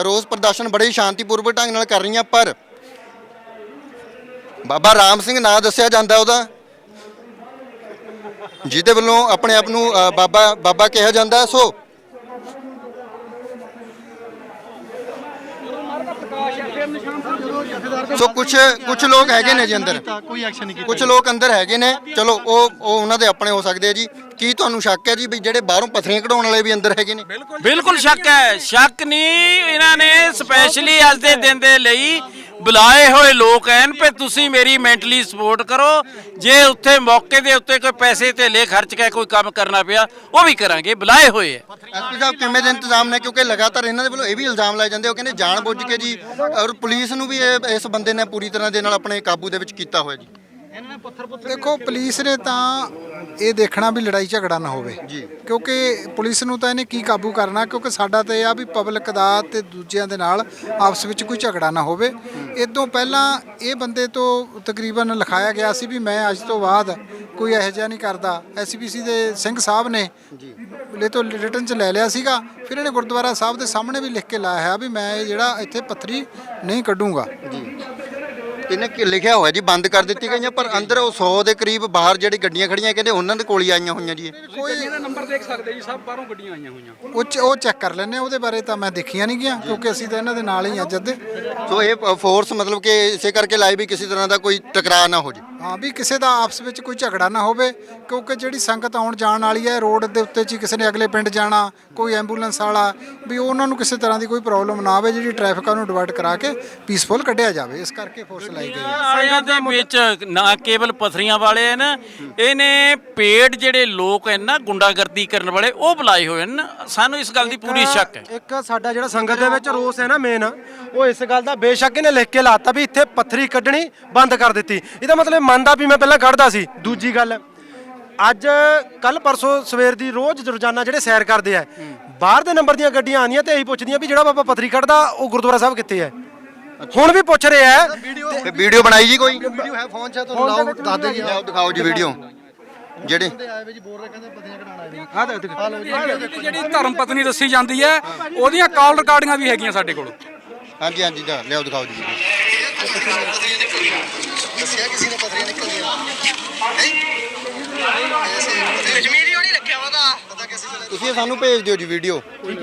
ਰੋਸ ਪ੍ਰਦਰਸ਼ਨ ਬੜੇ ਸ਼ਾਂਤੀਪੂਰਵਕ ਢੰਗ ਨਾਲ ਕਰ ਰਹੀਆਂ। ਪਰ ਬਾਬਾ ਰਾਮ ਸਿੰਘ ਨਾਂ ਦੱਸਿਆ ਜਾਂਦਾ ਉਹਦਾ, ਜਿਹਦੇ ਵੱਲੋਂ ਆਪਣੇ ਆਪ ਨੂੰ ਬਾਬਾ ਕਿਹਾ ਜਾਂਦਾ। ਸੋ ਕੁਝ ਲੋਕ ਹੈਗੇ ਨੇ ਜੀ ਅੰਦਰ, ਕੋਈ ਐਕਸ਼ਨ ਨਹੀਂ ਕੀਤਾ। ਕੁਝ ਲੋਕ ਅੰਦਰ ਹੈਗੇ ਨੇ। ਚਲੋ ਉਹ ਉਹਨਾਂ ਦੇ ਆਪਣੇ ਹੋ ਸਕਦੇ ਆ ਜੀ। ਕੀ ਤੁਹਾਨੂੰ ਸ਼ੱਕ ਹੈ ਜੀ ਵੀ ਜਿਹੜੇ ਬਾਹਰੋਂ ਪੱਥਰੀਆਂ ਕਢਾਉਣ ਵਾਲੇ ਵੀ ਅੰਦਰ ਹੈਗੇ ਨੇ? ਬਿਲਕੁਲ ਸ਼ੱਕ ਹੈ, ਸ਼ੱਕ ਨਹੀਂ। ਇਹਨਾਂ ਨੇ ਸਪੈਸ਼ਲੀ ਅੱਜ ਦੇ ਦਿਨ ਦੇ ਲਈ ਬੁਲਾਏ ਹੋਏ ਲੋਕ ਹਨ ਕਿ ਤੁਸੀਂ ਮੇਰੀ ਮੈਂਟਲੀ ਸਪੋਰਟ ਕਰੋ। ਜੇ ਉੱਥੇ ਮੌਕੇ ਦੇ ਉੱਤੇ ਕੋਈ ਪੈਸੇ ਧੇਲੇ ਖਰਚ ਕੇ ਕੋਈ ਕੰਮ ਕਰਨਾ ਪਿਆ ਉਹ ਵੀ ਕਰਾਂਗੇ, ਬੁਲਾਏ ਹੋਏ ਹੈ। ਐਸਪੀ ਸਾਹਿਬ ਕਿਵੇਂ ਦੇ ਇੰਤਜ਼ਾਮ ਨੇ? ਕਿਉਂਕਿ ਲਗਾਤਾਰ ਇਹਨਾਂ ਦੇ ਵੱਲੋਂ ਇਹ ਵੀ ਇਲਜ਼ਾਮ ਲਾਏ ਜਾਂਦੇ, ਉਹ ਕਹਿੰਦੇ ਜਾਣ ਬੁੱਝ ਕੇ ਜੀ, ਔਰ ਪੁਲਿਸ ਨੂੰ ਵੀ ਇਸ ਬੰਦੇ ਨੇ ਪੂਰੀ ਤਰ੍ਹਾਂ ਦੇ ਨਾਲ ਆਪਣੇ ਕਾਬੂ ਦੇ ਵਿੱਚ ਕੀਤਾ ਹੋਇਆ ਜੀ। ਦੇਖੋ ਪੁਲਿਸ ਨੇ ਤਾਂ ਇਹ ਦੇਖਣਾ ਵੀ ਲੜਾਈ ਝਗੜਾ ਨਾ ਹੋਵੇ ਜੀ, ਕਿਉਂਕਿ ਪੁਲਿਸ ਨੂੰ ਤਾਂ ਇਹਨੇ ਕੀ ਕਾਬੂ ਕਰਨਾ, ਕਿਉਂਕਿ ਸਾਡਾ ਤਾਂ ਇਹ ਆ ਵੀ ਪਬਲਿਕ ਦਾ ਤੇ ਦੂਜਿਆਂ ਦੇ ਨਾਲ ਆਪਸ ਵਿੱਚ ਕੋਈ ਝਗੜਾ ਨਾ ਹੋਵੇ। ਇਹ ਤੋਂ ਪਹਿਲਾਂ ਇਹ ਬੰਦੇ ਤੋਂ ਤਕਰੀਬਨ ਲਿਖਾਇਆ ਗਿਆ ਸੀ ਵੀ ਮੈਂ ਅੱਜ ਤੋਂ ਬਾਅਦ ਕੋਈ ਇਹੋ ਜਿਹਾ ਨਹੀਂ ਕਰਦਾ। ਐਸਪੀਸੀ ਦੇ ਸਿੰਘ ਸਾਹਿਬ ਨੇ ਲੈ ਤੋਂ ਰਿਟਨ 'ਚ ਲੈ ਲਿਆ ਸੀਗਾ, ਫਿਰ ਇਹਨੇ ਗੁਰਦੁਆਰਾ ਸਾਹਿਬ ਦੇ ਸਾਹਮਣੇ ਵੀ ਲਿਖ ਕੇ ਲਾਇਆ ਹੈ ਵੀ ਮੈਂ ਇਹ ਜਿਹੜਾ ਇੱਥੇ ਪੱਥਰੀ ਨਹੀਂ ਕੱਢੂੰਗਾ। ਇਹਨੇ ਲਿਖਿਆ ਹੋਇਆ ਜੀ ਬੰਦ ਕਰ ਦਿੱਤੀ ਗਈਆਂ, ਪਰ ਅੰਦਰ ਉਹ 100 ਦੇ ਕਰੀਬ ਬਾਹਰ ਜਿਹੜੀ ਗੱਡੀਆਂ ਖੜੀਆਂ ਕਹਿੰਦੇ ਉਹਨਾਂ ਦੇ ਕੋਲ ਹੀ ਆਈਆਂ ਹੋਈਆਂ ਜੀ। ਕੋਈ ਇਹਦਾ ਨੰਬਰ ਦੇਖ ਸਕਦੇ ਜੀ, ਸਭ ਬਾਹਰੋਂ ਗੱਡੀਆਂ ਆਈਆਂ ਹੋਈਆਂ। ਉਹ ਚੈੱਕ ਕਰ ਲੈਂਦੇ ਹਾਂ, ਉਹਦੇ ਬਾਰੇ ਤਾਂ ਮੈਂ ਦੇਖੀਆਂ ਨਹੀਂ ਗਿਆ ਕਿਉਂਕਿ ਅਸੀਂ ਤਾਂ ਇਹਨਾਂ ਦੇ ਨਾਲ ਹੀ ਆ ਜਦ ਦੇ। ਸੋ ਇਹ ਫੋਰਸ ਮਤਲਬ ਕਿ ਇਸੇ ਕਰਕੇ ਲਾਈ ਵੀ ਕਿਸੇ ਤਰ੍ਹਾਂ ਦਾ ਕੋਈ ਟਕਰਾਅ ਨਾ ਹੋ ਜੇ। ਹਾਂ ਵੀ ਕਿਸੇ ਦਾ ਆਪਸ ਵਿੱਚ ਕੋਈ ਝਗੜਾ ਨਾ ਹੋਵੇ, ਕਿਉਂਕਿ ਜਿਹੜੀ ਸੰਗਤ ਆਉਣ ਜਾਣ ਵਾਲੀ ਹੈ ਰੋਡ ਦੇ ਉੱਤੇ 'ਚ ਹੀ ਕਿਸੇ ਨੇ ਅਗਲੇ ਪਿੰਡ ਜਾਣਾ, ਕੋਈ ਐਂਬੂਲੈਂਸ ਵਾਲਾ, ਵੀ ਉਹਨਾਂ ਨੂੰ ਕਿਸੇ ਤਰ੍ਹਾਂ ਦੀ ਕੋਈ ਪ੍ਰੋਬਲਮ ਨਾ ਆਵੇ, ਜਿਹੜੀ ਟ੍ਰੈਫਿਕ ਆ ਉਹਨੂੰ ਡਿਵਾਈਡ ਕਰਾ ਕੇ ਪੀਸਫੁਲ ਕੱਢਿਆ ਜਾਵੇ, ਇਸ ਕਰਕੇ ਫੋਰਸ ਲਾਈ ਗਈ ਹੈ। ਇਹਨਾਂ ਦੇ ਵਿੱਚ ਨਾ ਕੇਵਲ ਪਥਰੀਆਂ ਵਾਲੇ ਹਨ, ਇਹਨੇ ਪੇੜ ਜਿਹੜੇ ਲੋਕ ਹਨ ਨਾ ਗੁੰਡਾਗਰਦੀ ਕਰਨ ਵਾਲੇ ਉਹ ਬੁਲਾਏ ਹੋਏ ਹਨ। ਸਾਨੂੰ ਇਸ ਗੱਲ ਦੀ ਪੂਰੀ ਸ਼ੱਕ ਹੈ। ਇੱਕ ਸਾਡਾ ਜਿਹੜਾ ਸੰਗਤ ਦੇ ਵਿੱਚ ਰੋਸ ਹੈ ਨਾ ਮੇਨ, ਉਹ ਇਸ ਗੱਲ ਦਾ ਬੇਸ਼ੱਕ ਇਹਨੇ ਲਿਖ ਕੇ ਲਾਤਾ ਵੀ ਇੱਥੇ ਪੱਥਰੀ ਕੱਢਣੀ ਬੰਦ ਕਰ ਦਿੱਤੀ। ਇਹਦਾ ਮਤਲਬ ਮੰਨਦਾ ਵੀ ਮੈਂ ਪਹਿਲਾਂ ਕੱਢਦਾ ਸੀ। ਦੂਜੀ ਗੱਲ, ਅੱਜ ਕੱਲ ਪਰਸੋਂ ਸਵੇਰ ਦੀ ਰੋਜ਼ਾਨਾ ਜਿਹੜੇ ਸੈਰ ਕਰਦੇ ਆ, ਬਾਹਰ ਦੇ ਨੰਬਰ ਦੀਆਂ ਗੱਡੀਆਂ ਆਉਂਦੀਆਂ ਤੇ ਇਹੀ ਪੁੱਛਦੀਆਂ ਵੀ ਜਿਹੜਾ ਬਾਬਾ ਪੱਥਰੀ ਕੱਢਦਾ ਉਹ ਗੁਰਦੁਆਰਾ ਸਾਹਿਬ ਕਿੱਥੇ ਹੈ। ਹੁਣ ਵੀ ਪੁੱਛ ਰਹੇ ਆ। ਤੇ ਵੀਡੀਓ ਬਣਾਈ ਜੀ ਕੋਈ? ਵੀਡੀਓ ਹੈ ਫੋਨ 'ਚ, ਤੁਹਾਨੂੰ ਲਾਓ ਦੱਸ ਦੇ ਜੀ। ਲਿਆਓ ਦਿਖਾਓ ਜੀ ਵੀਡੀਓ ਜਿਹੜੇ ਜਿਹੜੀ ਧਰਮ ਪਤਨੀ ਦੱਸੀ ਜਾਂਦੀ ਹੈ ਉਹਦੀਆਂ ਕਾਲ ਰਿਕਾਰਡਿੰਗਾਂ ਵੀ ਹੈਗੀਆਂ ਸਾਡੇ ਕੋਲ। ਹਾਂਜੀ ਹਾਂਜੀ ਲਿਆਓ ਦਿਖਾਓ ਜੀ ਦੱਸਿਆ ਕਿਸੇ ਨੇ ਪਥਰੀਆਂ ਨਿਕਲਦੀਆਂ ਕਸ਼ਮੀਰੀ ਹੋਣੀ ਰੱਖਿਆ ਵਾ ਤਾਂ ਪਤਾ ਕਿਸੇ ਨੇ। ਤੁਸੀਂ ਸਾਨੂੰ ਭੇਜ ਦਿਓ ਜੀ ਵੀਡੀਓ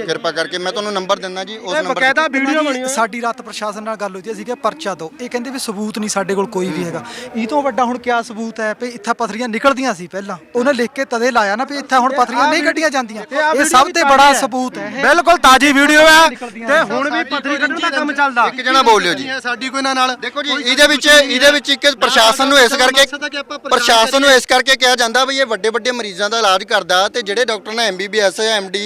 ਕਿਰਪਾ ਕਰਕੇ, ਮੈਂ ਤੁਹਾਨੂੰ ਨੰਬਰ ਦਿੰਦਾ ਜੀ, ਉਸ ਨੰਬਰ ਬਕਾਇਦਾ ਵੀਡੀਓ ਬਣੀ ਹੋਈ। ਸਾਡੀ ਰਾਤ ਪ੍ਰਸ਼ਾਸਨ ਨਾਲ ਗੱਲ ਹੋਈ ਸੀ, ਅਸੀਂ ਕਿਹਾ ਪਰਚਾ ਦਿਓ। ਇਹ ਕਹਿੰਦੇ ਵੀ ਸਬੂਤ ਨਹੀਂ ਸਾਡੇ ਕੋਲ ਕੋਈ ਵੀ ਹੈਗਾ। ਇਹ ਤੋਂ ਵੱਡਾ ਹੁਣ ਕਿਆ ਸਬੂਤ ਹੈ ਵੀ ਇੱਥੇ ਪਥਰੀਆਂ ਨਿਕਲਦੀਆਂ ਸੀ ਪਹਿਲਾਂ, ਉਹਨੇ ਲਿਖ ਕੇ ਤਦੇ ਲਾਇਆ ਨਾ ਵੀ ਇੱਥੇ ਹੁਣ ਪਥਰੀਆਂ ਨਹੀਂ ਕੱਢੀਆਂ ਜਾਂਦੀਆਂ। ਇਹ ਸਭ ਤੋਂ ਬੜਾ ਸਬੂਤ ਹੈ। ਬਿਲਕੁਲ ਤਾਜ਼ੀ ਵੀਡੀਓ ਹੈ ਤੇ ਹੁਣ ਵੀ ਪੱਥਰੀ ਕੱਢਣ ਦਾ ਕੰਮ ਚੱਲਦਾ। ਇੱਕ ਜਣਾ ਬੋਲਿਓ ਜੀ। ਸਾਡੀ ਕੋਈ ਨਾਲ ਦੇਖੋ ਜੀ, ਇਹਦੇ ਵਿੱਚ ਇੱਕ ਪ੍ਰਸ਼ਾਸਨ ਨੂੰ ਇਸ ਕਰਕੇ ਕਿਹਾ ਜਾਂਦਾ ਵੀ ਇਹ ਵੱਡੇ ਵੱਡੇ ਮਰੀਜ਼ਾਂ ਦਾ ਇਲਾਜ ਕਰਦਾ, ਤੇ ਜਿਹੜੇ ਡਾਕਟਰ ਨੇ MBBS MD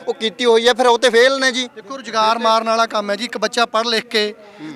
ਉਹ ਕੀਤੀ ਹੋਈ ਹੈ, ਫਿਰ ਉਹ ਤੇ ਫੇਲ ਨੇ ਜੀ। ਦੇਖੋ ਰੁਜ਼ਗਾਰ ਮਾਰਨ ਵਾਲਾ ਕੰਮ ਹੈ ਜੀ। ਇੱਕ ਬੱਚਾ ਪੜ੍ਹ ਲਿਖ ਕੇ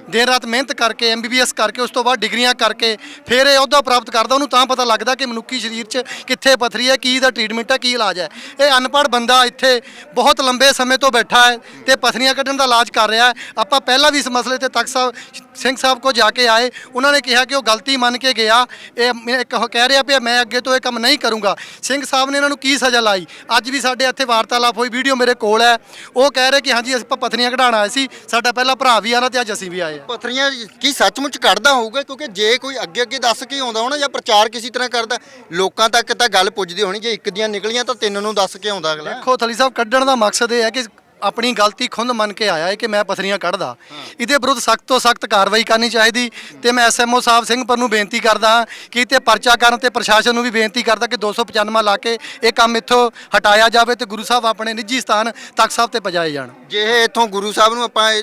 ਦਿਨ ਰਾਤ ਮਿਹਨਤ ਕਰਕੇ MBBS ਕਰਕੇ ਉਸ ਤੋਂ ਬਾਅਦ ਡਿਗਰੀਆਂ ਕਰਕੇ ਫਿਰ ਇਹ ਅਹੁਦਾ ਪ੍ਰਾਪਤ ਕਰਦਾ, ਉਹਨੂੰ ਤਾਂ ਪਤਾ ਲੱਗਦਾ ਕਿ ਮਨੁੱਖੀ ਸਰੀਰ 'ਚ ਕਿੱਥੇ ਪੱਥਰੀ ਹੈ, ਕੀ ਦਾ ਟ੍ਰੀਟਮੈਂਟ ਹੈ, ਕੀ ਇਲਾਜ ਹੈ। ਇਹ ਅਨਪੜ੍ਹ ਬੰਦਾ ਇੱਥੇ ਬਹੁਤ ਲੰਬੇ ਸਮੇਂ ਤੋਂ ਬੈਠਾ ਹੈ ਤੇ ਪੱਥਰੀਆਂ ਕੱਢਣ ਦਾ ਇਲਾਜ ਕਰ ਰਿਹਾ ਹੈ। ਆਪਾਂ ਪਹਿਲਾਂ ਵੀ ਇਸ ਮਸਲੇ ਤੇ ਤਖਤ ਸਾਹਿਬ ਸਿੰਘ ਸਾਹਿਬ ਕੋ ਜਾ ਕੇ ਆਏ, ਉਹਨਾਂ ਨੇ ਕਿਹਾ ਕਿ ਉਹ ਗਲਤੀ ਮੰਨ ਕੇ ਗਿਆ। ਇਹ ਇੱਕ ਕਹਿ ਰਿਹਾ ਵੀ ਮੈਂ ਅੱਗੇ ਤੋਂ ਇਹ ਕੰਮ ਨਹੀਂ ਕਰੂੰਗਾ। ਸਿੰਘ ਸਾਹਿਬ ਨੇ ਇਹਨਾਂ ਨੂੰ ਕੀ ਸਜ਼ਾ ਲਾਈ? ਅੱਜ ਵੀ ਸਾਡੇ ਇੱਥੇ ਵਾਰਤਾਲਾਪ ਹੋਈ, ਵੀਡੀਓ ਮੇਰੇ ਕੋਲ ਹੈ। ਉਹ ਕਹਿ ਰਹੇ ਕਿ ਹਾਂਜੀ ਅਸੀਂ ਪੱਥਰੀਆਂ ਕਢਾਉਣ ਆਏ ਸੀ, ਸਾਡਾ ਪਹਿਲਾ ਭਰਾ ਵੀ ਆਣਾ ਤੇ ਅੱਜ ਅਸੀਂ ਵੀ ਆਏ ਹਾਂ। ਪੱਥਰੀਆਂ ਕੀ ਸੱਚਮੁੱਚ ਕੱਢਦਾ ਹੋਊਗਾ? ਕਿਉਂਕਿ ਜੇ ਕੋਈ ਅੱਗੇ ਦੱਸ ਕੇ ਆਉਂਦਾ ਹੋਣਾ ਜਾਂ ਪ੍ਰਚਾਰ ਕਿਸੇ ਤਰ੍ਹਾਂ ਕਰਦਾ, ਲੋਕਾਂ ਤੱਕ ਤਾਂ ਗੱਲ ਪੁੱਜਦੀ ਹੋਣੀ। ਜੇ ਇੱਕ ਦੀਆਂ ਨਿਕਲੀਆਂ ਤਾਂ ਤਿੰਨ ਨੂੰ ਦੱਸ ਕੇ ਆਉਂਦਾ ਅਗਲਾ। ਦੇਖੋ ਥਲੀ ਸਾਹਿਬ, ਕੱਢਣ ਦਾ ਮਕਸਦ ਇਹ ਹੈ ਕਿ ਆਪਣੀ ਗਲਤੀ ਖੁਦ ਮੰਨ ਕੇ ਆਇਆ ਹੈ ਕਿ ਮੈਂ ਪੱਥਰੀਆਂ ਕੱਢਦਾ। ਇਹਦੇ ਵਿਰੁੱਧ ਸਖਤ ਤੋਂ ਸਖਤ ਕਾਰਵਾਈ ਕਰਨੀ ਚਾਹੀਦੀ ਤੇ ਮੈਂ SMO ਸਾਹਿਬ ਸਿੰਘਪੁਰ ਨੂੰ ਬੇਨਤੀ ਕਰਦਾ ਕਿ ਤੇ ਪਰਚਾ ਕਰਨ ਤੇ ਪ੍ਰਸ਼ਾਸਨ ਨੂੰ ਵੀ ਬੇਨਤੀ ਕਰਦਾ ਕਿ 295 ਲਾ ਕੇ ਇਹ ਕੰਮ ਇੱਥੋਂ ਹਟਾਇਆ ਜਾਵੇ ਤੇ ਗੁਰੂ ਸਾਹਿਬ ਆਪਣੇ ਨਿੱਜੀ ਸਥਾਨ ਤਖਤ ਸਾਹਿਬ ਤੇ ਪਜਾਏ ਜਾਣ। ਜੇ ਇਹ ਇੱਥੋਂ ਗੁਰੂ ਸਾਹਿਬ ਨੂੰ ਆਪਾਂ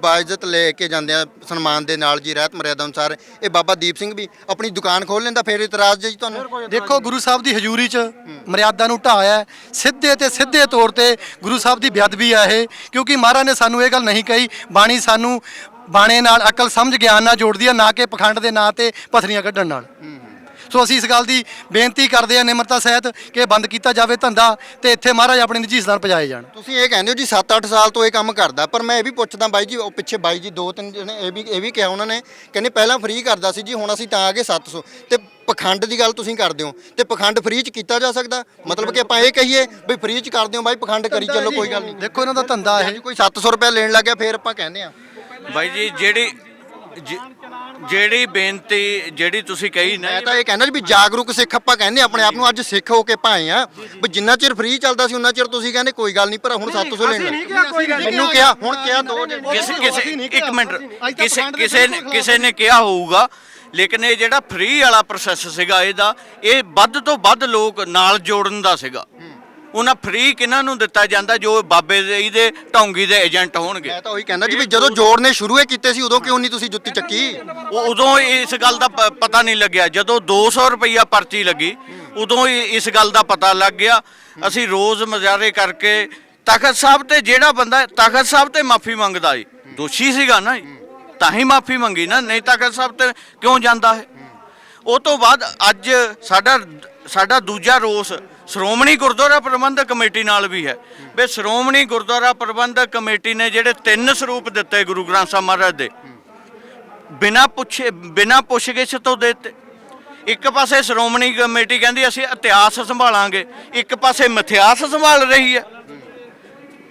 ਬਾਇਜ਼ਤ ਲੈ ਕੇ ਜਾਂਦੇ ਆ ਸਨਮਾਨ ਦੇ ਨਾਲ ਜੀ, ਰਹਿਤ ਮਰਿਆਦਾ ਅਨੁਸਾਰ, ਇਹ ਬਾਬਾ ਦੀਪ ਸਿੰਘ ਵੀ ਆਪਣੀ ਦੁਕਾਨ ਖੋਲ ਲੈਂਦਾ, ਫਿਰ ਇਤਰਾਜ਼ ਜੀ ਤੁਹਾਨੂੰ? ਦੇਖੋ ਗੁਰੂ ਸਾਹਿਬ ਦੀ ਹਜ਼ੂਰੀ 'ਚ ਮਰਿਆਦਾ ਨੂੰ ਢਾਇਆ, ਸਿੱਧੇ ਤੌਰ ਤੇ ਗੁਰੂ ਸਾਹਿਬ ਦੀ ਬੇਅਦਬੀ ਆ ਇਹ। ਕਿਉਂਕਿ ਮਹਾਰਾਜ ਨੇ ਸਾਨੂੰ ਇਹ ਗੱਲ ਨਹੀਂ ਕਹੀ, ਬਾਣੀ ਸਾਨੂੰ ਬਾਣੇ ਨਾਲ ਅਕਲ ਸਮਝ ਗਿਆਨ ਨਾਲ ਜੋੜਦੀ ਆ, ਨਾ ਕਿ ਪਖੰਡ ਦੇ ਨਾਂ ਤੇ ਪੱਥਰੀਆਂ ਕੱਢਣ ਨਾਲ। ਸੋ ਅਸੀਂ ਇਸ ਗੱਲ ਦੀ ਬੇਨਤੀ ਕਰਦੇ ਹਾਂ ਨਿਮਰਤਾ ਸਹਿਤ ਕਿ ਬੰਦ ਕੀਤਾ ਜਾਵੇ ਧੰਦਾ ਤੇ ਇੱਥੇ ਮਹਾਰਾਜ ਆਪਣੇ ਨਿੱਜੀ ਸਥਾਨ ਪਜਾਏ ਜਾਣ। ਤੁਸੀਂ ਇਹ ਕਹਿੰਦੇ ਹੋ ਜੀ 7-8 ਸਾਲ ਤੋਂ ਇਹ ਕੰਮ ਕਰਦਾ, ਪਰ ਮੈਂ ਇਹ ਵੀ ਪੁੱਛਦਾ ਬਾਈ ਜੀ, ਉਹ ਪਿੱਛੇ ਬਾਈ ਜੀ 2-3 ਜਣੇ ਇਹ ਵੀ ਕਿਹਾ ਉਹਨਾਂ ਨੇ, ਕਹਿੰਦੇ ਪਹਿਲਾਂ ਫ੍ਰੀ ਕਰਦਾ ਸੀ ਜੀ, ਹੁਣ ਅਸੀਂ ਤਾਂ ਆ ਗਏ 700। ਤੇ ਪਖੰਡ ਦੀ ਗੱਲ ਤੁਸੀਂ ਕਰਦੇ ਹੋ, ਤੇ ਪਖੰਡ ਫ੍ਰੀ 'ਚ ਕੀਤਾ ਜਾ ਸਕਦਾ? ਮਤਲਬ ਕਿ ਆਪਾਂ ਇਹ ਕਹੀਏ ਵੀ ਫ੍ਰੀ 'ਚ ਕਰਦੇ ਹੋ ਬਾਈ, ਪਖੰਡ ਕਰੀ ਚੱਲੋ, ਕੋਈ ਗੱਲ ਨਹੀਂ। ਦੇਖੋ ਇਹਨਾਂ ਦਾ ਧੰਦਾ ਇਹ, ਕੋਈ 700 ਰੁਪਏ ਲੈਣ ਲੱਗ ਗਿਆ ਫਿਰ ਆਪਾਂ ਕਹਿੰਦੇ ਆ ਬਾਈ ਜੀ ਜਿਹੜੀ ਬੇਨਤੀ ਜਿਹੜੀ ਤੁਸੀਂ ਕਹੀ ਨਾ, ਮੈਂ ਤਾਂ ਇਹ ਕਹਿੰਦਾ ਜੀ ਵੀ ਜਾਗਰੂਕ ਸਿੱਖ ਆਪਾਂ ਕਹਿੰਦੇ ਆਪਣੇ ਆਪ ਨੂੰ, ਅੱਜ ਸਿੱਖ ਹੋ ਕੇ ਭਾਏ ਆ ਵੀ ਜਿੰਨਾ ਚਿਰ ਫ੍ਰੀ ਚੱਲਦਾ ਸੀ ਉਹਨਾਂ ਚਿਰ ਤੁਸੀਂ ਕਹਿੰਦੇ ਕੋਈ ਗੱਲ ਨਹੀਂ, ਪਰ ਹੁਣ 700 ਲੈਣ ਮੈਨੂੰ ਕਿਹਾ, ਹੁਣ ਕਿਹਾ ਦੋ ਇੱਕ ਮਿੰਟ, ਕਿਸੇ ਨੇ ਕਿਹਾ ਹੋਊਗਾ, ਲੇਕਿਨ ਇਹ ਜਿਹੜਾ ਫ੍ਰੀ ਵਾਲਾ ਪ੍ਰੋਸੈਸ ਸੀਗਾ ਇਹਦਾ, ਇਹ ਵੱਧ ਤੋਂ ਵੱਧ ਲੋਕ ਨਾਲ ਜੋੜਨ ਦਾ ਸੀਗਾ। ਉਹਨਾਂ ਫ੍ਰੀ ਕਿਹਨਾਂ ਨੂੰ ਦਿੱਤਾ ਜਾਂਦਾ? ਜੋ ਬਾਬੇ ਦੇ ਇਹਦੇ ਢੌਂਗੀ ਦੇ ਏਜੰਟ ਹੋਣਗੇ। ਮੈਂ ਤਾਂ ਉਹੀ ਕਹਿੰਦਾ ਜੀ ਵੀ ਜਦੋਂ ਜੋੜਨੇ ਸ਼ੁਰੂ ਹੀ ਕੀਤੇ ਸੀ, ਉਦੋਂ ਕਿਉਂ ਨਹੀਂ ਤੁਸੀਂ ਜੁੱਤੀ ਚੱਕੀ? ਉਦੋਂ ਇਸ ਗੱਲ ਦਾ ਪਤਾ ਨਹੀਂ ਲੱਗਿਆ। ਜਦੋਂ 200 ਰੁਪਈਆ ਪਰਚੀ ਲੱਗੀ ਉਦੋਂ ਇਸ ਗੱਲ ਦਾ ਪਤਾ ਲੱਗ ਗਿਆ। ਅਸੀਂ ਰੋਜ਼ ਮੁਜ਼ਾਹਰੇ ਕਰਕੇ ਤਖਤ ਸਾਹਿਬ ਤੇ, ਜਿਹੜਾ ਬੰਦਾ ਤਖਤ ਸਾਹਿਬ ਤੇ ਮਾਫੀ ਮੰਗਦਾ ਏ, ਦੋਸ਼ੀ ਸੀਗਾ ਨਾ, ਤਾਂ ਹੀ ਮਾਫੀ ਮੰਗੀ ਨਾ, ਨਹੀਂ ਤਖਤ ਸਾਹਿਬ ਤੇ ਕਿਉਂ ਜਾਂਦਾ ਹੈ? ਉਹ ਤੋਂ ਬਾਅਦ ਅੱਜ ਸਾਡਾ ਦੂਜਾ ਰੋਸ ਸ਼੍ਰੋਮਣੀ ਗੁਰਦੁਆਰਾ ਪ੍ਰਬੰਧਕ ਕਮੇਟੀ ਨਾਲ ਵੀ ਹੈ ਵੀ ਸ਼੍ਰੋਮਣੀ ਗੁਰਦੁਆਰਾ ਪ੍ਰਬੰਧਕ ਕਮੇਟੀ ਨੇ ਜਿਹੜੇ 3 ਸਰੂਪ ਦਿੱਤੇ ਗੁਰੂ ਗ੍ਰੰਥ ਸਾਹਿਬ ਮਹਾਰਾਜ ਦੇ, ਬਿਨਾਂ ਪੁੱਛ ਗਿੱਛ ਤੋਂ ਦਿੱਤੇ। ਇੱਕ ਪਾਸੇ ਸ਼੍ਰੋਮਣੀ ਕਮੇਟੀ ਕਹਿੰਦੀ ਅਸੀਂ ਇਤਿਹਾਸ ਸੰਭਾਲਾਂਗੇ, ਇੱਕ ਪਾਸੇ ਮਿਥਿਹਾਸ ਸੰਭਾਲ ਰਹੀ ਹੈ।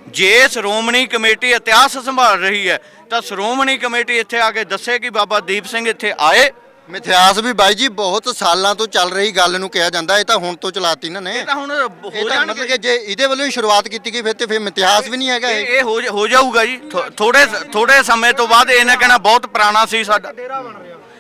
ਜੇ ਸ਼੍ਰੋਮਣੀ ਕਮੇਟੀ ਇਤਿਹਾਸ ਸੰਭਾਲ ਰਹੀ ਹੈ ਤਾਂ ਸ਼੍ਰੋਮਣੀ ਕਮੇਟੀ ਇੱਥੇ ਆ ਕੇ ਦੱਸੇ ਕਿ ਬਾਬਾ ਦੀਪ ਸਿੰਘ ਇੱਥੇ ਆਏ। ਮਿਥਿਹਾਸ ਵੀ ਬਾਈ ਜੀ ਬਹੁਤ ਸਾਲਾਂ ਤੋਂ ਚੱਲ ਰਹੀ ਗੱਲ ਨੂੰ ਕਿਹਾ ਜਾਂਦਾ, ਇਹ ਤਾਂ ਹੁਣ ਤੋਂ ਚਲਾਤੀ ਇਹਨਾਂ ਨੇ। ਇਹ ਤਾਂ ਹੁਣ ਇਹ ਹੋ ਤਾਂ ਜਾਣਗੇ ਮਤਲਬ ਕਿ ਜੇ ਇਹਦੇ ਵੱਲੋਂ ਹੀ ਸ਼ੁਰੂਆਤ ਕੀਤੀ ਗਈ ਫਿਰ ਮਿਥਿਹਾਸ ਵੀ ਨਹੀਂ ਹੈਗਾ ਇਹ। ਇਹ ਹੋ ਜਾਊਗਾ ਜੀ। ਥੋੜੇ ਸਮੇਂ ਤੋਂ ਬਾਅਦ ਇਹਨੇ ਕਹਿਣਾ ਬਹੁਤ ਪੁਰਾਣਾ ਸੀ ਸਾਡਾ।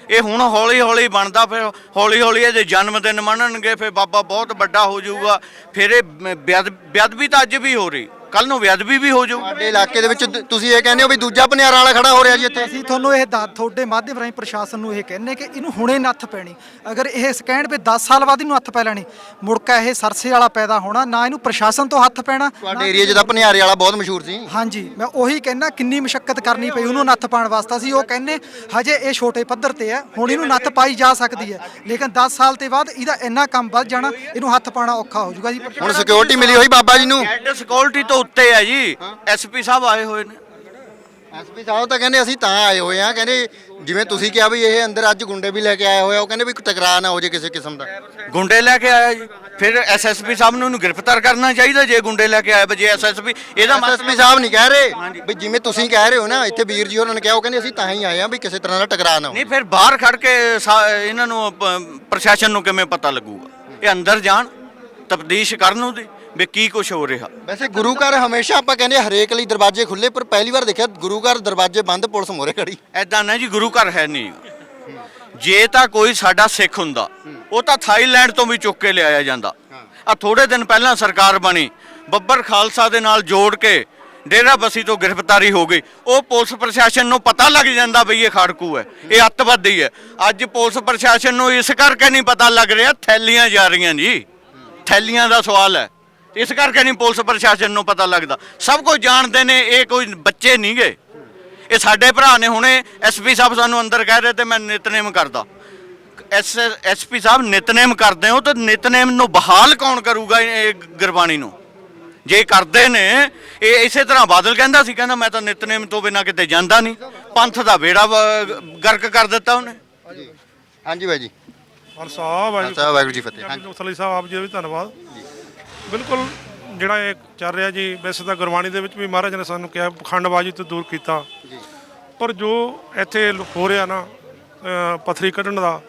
ਇਹ ਹੁਣ ਹੌਲੀ ਹੌਲੀ ਬਣਦਾ, ਫਿਰ ਹੌਲੀ ਹੌਲੀ ਇਹਦੇ ਜਨਮ ਦਿਨ ਮੰਨਣਗੇ, ਫਿਰ ਬਾਬਾ ਬਹੁਤ ਵੱਡਾ ਹੋ ਜਾਊਗਾ। ਫਿਰ ਇਹ ਬੇਅਦਬੀ ਤਾਂ ਅੱਜ ਵੀ ਹੋ ਰਹੀ, ਕੱਲ ਨੂੰ ਬੇਅਦਬੀ ਵੀ ਹੋ ਜਾਊ। ਸਾਡੇ ਇਲਾਕੇ ਦੇ ਵਿੱਚ ਤੁਸੀਂ ਇਹ ਕਹਿੰਦੇ ਹੋ ਵੀ ਦੂਜਾ ਭਨਿਆਰਾਂ ਵਾਲਾ ਖੜਾ ਹੋ ਰਿਹਾ ਜੀ ਇੱਥੇ। ਅਸੀਂ ਤੁਹਾਨੂੰ ਇਹ ਤੁਹਾਡੇ ਮਾਧਿਅਮ ਰਾਹੀਂ ਪ੍ਰਸ਼ਾਸਨ ਨੂੰ ਇਹ ਕਹਿੰਨੇ ਕਿ ਇਹਨੂੰ ਹੁਣੇ ਨੱਥ ਪੈਣੀ। ਅਗਰ ਇਹ ਕਹਿਣ ਵੀ 10 ਸਾਲ ਬਾਅਦ ਇਹਨੂੰ ਹੱਥ ਪੈ ਲੈਣੀ, ਮੁੜ ਕੇ ਇਹ ਸਰਸੇ ਵਾਲਾ ਪੈਦਾ ਹੋਣਾ, ਨਾ ਇਹਨੂੰ ਪ੍ਰਸ਼ਾਸਨ ਤੋਂ ਹੱਥ ਪੈਣਾ। ਤੁਹਾਡੇ ਏਰੀਆ 'ਚ ਤਾਂ ਭਨਿਆਰੇ ਵਾਲਾ ਬਹੁਤ ਮਸ਼ਹੂਰ ਸੀ। ਹਾਂਜੀ, ਮੈਂ ਉਹੀ ਕਹਿੰਦਾ ਕਿੰਨੀ ਮੁਸ਼ਕਲ ਕਰਨੀ ਪਈ ਉਹਨੂੰ ਨੱਥ ਪਾਉਣ ਵਾਸਤੇ। ਸੀ ਉਹ ਕਹਿੰਨੇ ਹਜੇ ਇਹ ਛੋਟੇ ਪੱਧਰ ਤੇ ਹੈ, ਹੁਣ ਇਹਨੂੰ ਨੱਥ ਪਾਈ ਜਾ ਸਕਦੀ ਹੈ, ਲੇਕਿਨ 10 ਸਾਲ ਤੇ ਬਾਅਦ ਇਹਦਾ ਇੰਨਾ ਕੰਮ ਵੱਧ ਜਾਣਾ, ਇਹਨੂੰ ਹੱਥ ਪਾਉਣਾ ਔਖਾ ਹੋ ਜਾਊਗਾ ਜੀ। ਹੁਣ ਸਿਕਿਉਰਿਟੀ ਮਿਲੀ ਹੋਈ ਬਾਬਾ ਜੀ ਨੂੰ, ਹੈਡ ਸਿਕਿਉਰਿਟੀ ਤੋਂ ਉੱਤੇ ਹੈ ਜੀ। ਐਸਪੀ ਸਾਹਿਬ ਆਏ ਹੋਏ ਨੇ। ਐਸਪੀ ਸਾਹਿਬ ਤਾਂ ਕਹਿੰਦੇ ਅਸੀਂ ਤਾਂ ਆਏ ਹੋਏ ਆ, ਕਹਿੰਦੇ ਜਿਵੇਂ ਤੁਸੀਂ ਕਿਹਾ ਵੀ ਇਹ ਅੰਦਰ ਅੱਜ ਗੁੰਡੇ ਵੀ ਲੈ ਕੇ ਆਏ ਹੋਏ ਆ, ਉਹ ਕਹਿੰਦੇ ਵੀ ਟਕਰਾਅ ਨਾ ਹੋ ਜੇ ਕਿਸੇ ਕਿਸਮ ਦਾ। ਗੁੰਡੇ ਲੈ ਕੇ ਆਇਆ ਜੀ, ਫਿਰ ਐਸਐਸਪੀ ਸਾਹਿਬ ਨੂੰ ਇਹਨੂੰ ਗ੍ਰਿਫਤਾਰ ਕਰਨਾ ਚਾਹੀਦਾ ਜੇ ਗੁੰਡੇ ਲੈ ਕੇ ਆਇਆ। ਜੇ ਐਸਐਸਪੀ ਇਹਦਾ ਐਸਪੀ ਸਾਹਿਬ ਨਹੀਂ ਕਹਿ ਰਹੇ ਵੀ ਜਿਵੇਂ ਤੁਸੀਂ ਕਹਿ ਰਹੇ ਹੋ ਨਾ, ਇੱਥੇ ਵੀਰ ਜੀ ਉਹਨਾਂ ਨੇ ਕਿਹਾ, ਉਹ ਕਹਿੰਦੇ ਅਸੀਂ ਤਾਂ ਹੀ ਆਏ ਆ ਵੀ ਕਿਸੇ ਤਰ੍ਹਾਂ ਦਾ ਟਕਰਾਅ ਨਾ ਹੋ। ਨਹੀਂ, ਫਿਰ ਬਾਹਰ ਖੜ ਕੇ ਇਹਨਾਂ ਨੂੰ ਪ੍ਰਸ਼ਾਸਨ ਨੂੰ ਕਿਵੇਂ ਪਤਾ ਲੱਗੂਗਾ? ਇਹ ਅੰਦਰ ਜਾਣ, ਤਫਤੀਸ਼ ਕਰਨ ਉਹਦੀ ਵੀ ਕੀ ਕੁਝ ਹੋ ਰਿਹਾ। ਵੈਸੇ ਗੁਰੂ ਘਰ ਹਮੇਸ਼ਾ ਆਪਾਂ ਕਹਿੰਦੇ ਹਰੇਕ ਲਈ ਦਰਵਾਜ਼ੇ ਖੁੱਲੇ, ਪਰ ਪਹਿਲੀ ਵਾਰ ਦੇਖਿਆ ਗੁਰੂ ਘਰ ਦਰਵਾਜ਼ੇ ਬੰਦ, ਪੁਲਿਸ ਮੋਰੇ ਖੜੀ। ਐਦਾਂ ਨਾ ਜੀ, ਗੁਰੂ ਘਰ ਹੈ ਨਹੀਂ। ਜੇ ਤਾਂ ਕੋਈ ਸਾਡਾ ਸਿੱਖ ਹੁੰਦਾ, ਉਹ ਤਾਂ ਥਾਈਲੈਂਡ ਤੋਂ ਵੀ ਚੁੱਕ ਕੇ ਲਿਆਇਆ ਜਾਂਦਾ। ਆ ਥੋੜੇ ਦਿਨ ਪਹਿਲਾਂ ਸਰਕਾਰ ਬਣੀ, ਬੱਬਰ ਖਾਲਸਾ ਦੇ ਨਾਲ ਜੋੜ ਕੇ ਡੇਰਾ ਬਸੀ ਤੋਂ ਗ੍ਰਿਫਤਾਰੀ ਹੋ ਗਈ। ਉਹ ਪੁਲਿਸ ਪ੍ਰਸ਼ਾਸਨ ਨੂੰ ਪਤਾ ਲੱਗ ਜਾਂਦਾ ਬਈ ਇਹ ਖਾੜਕੂ ਹੈ, ਇਹ ਅੱਤਵਾਦੀ ਹੈ। ਅੱਜ ਪੁਲਿਸ ਪ੍ਰਸ਼ਾਸਨ ਨੂੰ ਇਸ ਕਰਕੇ ਨਹੀਂ ਪਤਾ ਲੱਗ ਰਿਹਾ, ਥੈਲੀਆਂ ਜਾ ਰਹੀਆਂ ਜੀ, ਥੈਲੀਆਂ ਦਾ ਸਵਾਲ ਹੈ। ਇਸ ਕਰਕੇ ਨਹੀਂ ਪੁਲਿਸ ਪ੍ਰਸ਼ਾਸਨ ਨੂੰ ਪਤਾ ਲੱਗਦਾ। ਸਭ ਕੁਝ ਜਾਣਦੇ ਨੇ, ਇਹ ਕੋਈ ਬੱਚੇ ਨਹੀਂ ਗੇ। ਇਹ ਸਾਡੇ ਭਰਾ ਨੇ। ਹੁਣੇ ਐਸਪੀ ਸਾਹਿਬ ਸਾਨੂੰ ਅੰਦਰ ਕਹਿ ਰਹੇ ਤੇ ਮੈਂ ਨਿਤਨੇਮ ਕਰਦਾ। ਐਸਪੀ ਸਾਹਿਬ ਨਿਤਨੇਮ ਕਰਦੇ ਹੋ ਤਾਂ ਨਿਤਨੇਮ ਨੂੰ ਬਹਾਲ ਕੌਣ ਕਰੂਗਾ ਇਹ ਗੁਰਬਾਣੀ ਨੂੰ? ਜੇ ਕਰਦੇ ਨੇ ਇਹ ਇਸੇ ਤਰ੍ਹਾਂ ਬਾਦਲ ਕਹਿੰਦਾ ਸੀ, ਕਹਿੰਦਾ ਮੈਂ ਤਾਂ ਨਿਤਨੇਮ ਤੋਂ ਬਿਨਾਂ ਕਿਤੇ ਜਾਂਦਾ ਨਹੀਂ। ਪੰਥ ਦਾ ਬੇੜਾ ਗਰਕ ਕਰ ਦਿੱਤਾ ਉਹਨੇ। ਹਾਂਜੀ ਬਾਈ ਜੀ। ਵਾਹਿਗੁਰੂ ਜੀ ਫਤਿਹ। ਮੁਸਲੀ ਸਾਹਿਬ ਆਪ ਜੀ ਦਾ ਵੀ ਧੰਨਵਾਦ। ਬਿਲਕੁਲ ਜਿਹੜਾ ਇਹ ਚੱਲ ਰਿਹਾ ਜੀ, ਵੈਸੇ ਤਾਂ ਗੁਰਬਾਣੀ ਦੇ ਵਿੱਚ ਵੀ ਮਹਾਰਾਜ ਨੇ ਸਾਨੂੰ ਕਿਹਾ ਪਖੰਡਬਾਜ਼ੀ ਤੋਂ ਦੂਰ ਕੀਤਾ, ਪਰ ਜੋ ਇੱਥੇ ਹੋ ਰਿਹਾ ਨਾ ਪੱਥਰੀ ਕੱਢਣ ਦਾ,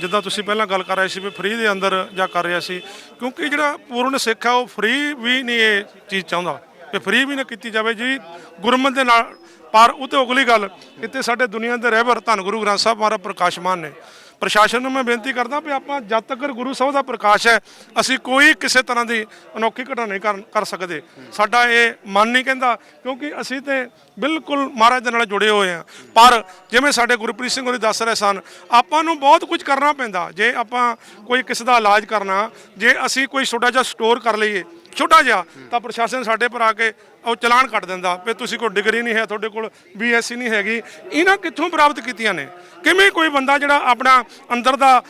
ਜਿੱਦਾਂ ਤੁਸੀਂ ਪਹਿਲਾਂ ਗੱਲ ਕਰ ਰਹੇ ਸੀ ਵੀ ਫ੍ਰੀ ਦੇ ਅੰਦਰ ਜਾਂ ਕਰ ਰਿਹਾ ਸੀ, ਕਿਉਂਕਿ ਜਿਹੜਾ ਪੂਰਨ ਸਿੱਖ ਆ ਉਹ ਫ੍ਰੀ ਵੀ ਨਹੀਂ ਇਹ ਚੀਜ਼ ਚਾਹੁੰਦਾ ਕਿ ਫ੍ਰੀ ਵੀ ਨਾ ਕੀਤੀ ਜਾਵੇ ਜੀ ਗੁਰਮਤਿ ਦੇ ਨਾਲ। ਪਰ ਉਹ ਤੋਂ ਅਗਲੀ ਗੱਲ, ਇੱਥੇ ਸਾਡੇ ਦੁਨੀਆ ਦੇ ਰਹਿਬਰ ਧੰਨ ਗੁਰੂ ਗ੍ਰੰਥ ਸਾਹਿਬ ਮਹਾਰਾਜ ਪ੍ਰਕਾਸ਼ਮਾਨ ਨੇ। ਪ੍ਰਸ਼ਾਸਨ ਨੂੰ ਮੈਂ ਬੇਨਤੀ ਕਰਦਾ ਵੀ ਆਪਾਂ ਜਦ ਤੱਕ ਗੁਰੂ ਸਾਹਿਬ ਦਾ ਪ੍ਰਕਾਸ਼ ਹੈ, ਅਸੀਂ ਕੋਈ ਕਿਸੇ ਤਰ੍ਹਾਂ ਦੀ ਅਨੋਖੀ ਘਟਨਾ ਨਹੀਂ ਕਰ ਸਕਦੇ। ਸਾਡਾ ਇਹ ਮਨ ਨਹੀਂ ਕਹਿੰਦਾ, ਕਿਉਂਕਿ ਅਸੀਂ ਤੇ ਬਿਲਕੁਲ ਮਹਾਰਾਜ ਦੇ ਨਾਲ ਜੁੜੇ ਹੋਏ ਹਾਂ। ਪਰ ਜਿਵੇਂ ਸਾਡੇ ਗੁਰਪ੍ਰੀਤ ਸਿੰਘ ਹੋਰੀ ਦੱਸ ਰਹੇ ਸਨ, ਆਪਾਂ ਨੂੰ ਬਹੁਤ ਕੁਝ ਕਰਨਾ ਪੈਂਦਾ। ਜੇ ਆਪਾਂ ਕੋਈ ਕਿਸੇ ਦਾ ਇਲਾਜ ਕਰਨਾ, ਜੇ ਅਸੀਂ ਕੋਈ ਛੋਟਾ ਜਿਹਾ ਸਟੋਰ ਕਰ ਲਈਏ ਛੋਟਾ ਜਿਹਾ, ਤਾਂ ਪ੍ਰਸ਼ਾਸਨ ਸਾਡੇ ਪਰ ਆ ਕੇ ਉਹ ਚਲਾਨ ਕੱਟ ਦਿੰਦਾ ਵੀ ਤੁਸੀਂ ਕੋਈ ਡਿਗਰੀ ਨਹੀਂ ਹੈ, ਤੁਹਾਡੇ ਕੋਲ BSc ਨਹੀਂ ਹੈਗੀ। ਇਹਨਾਂ ਕਿੱਥੋਂ ਪ੍ਰਾਪਤ ਕੀਤੀਆਂ ਨੇ? ਕਿਵੇਂ ਕੋਈ ਬੰਦਾ ਜਿਹੜਾ ਆਪਣਾ ਅੰਦਰ ਦਾ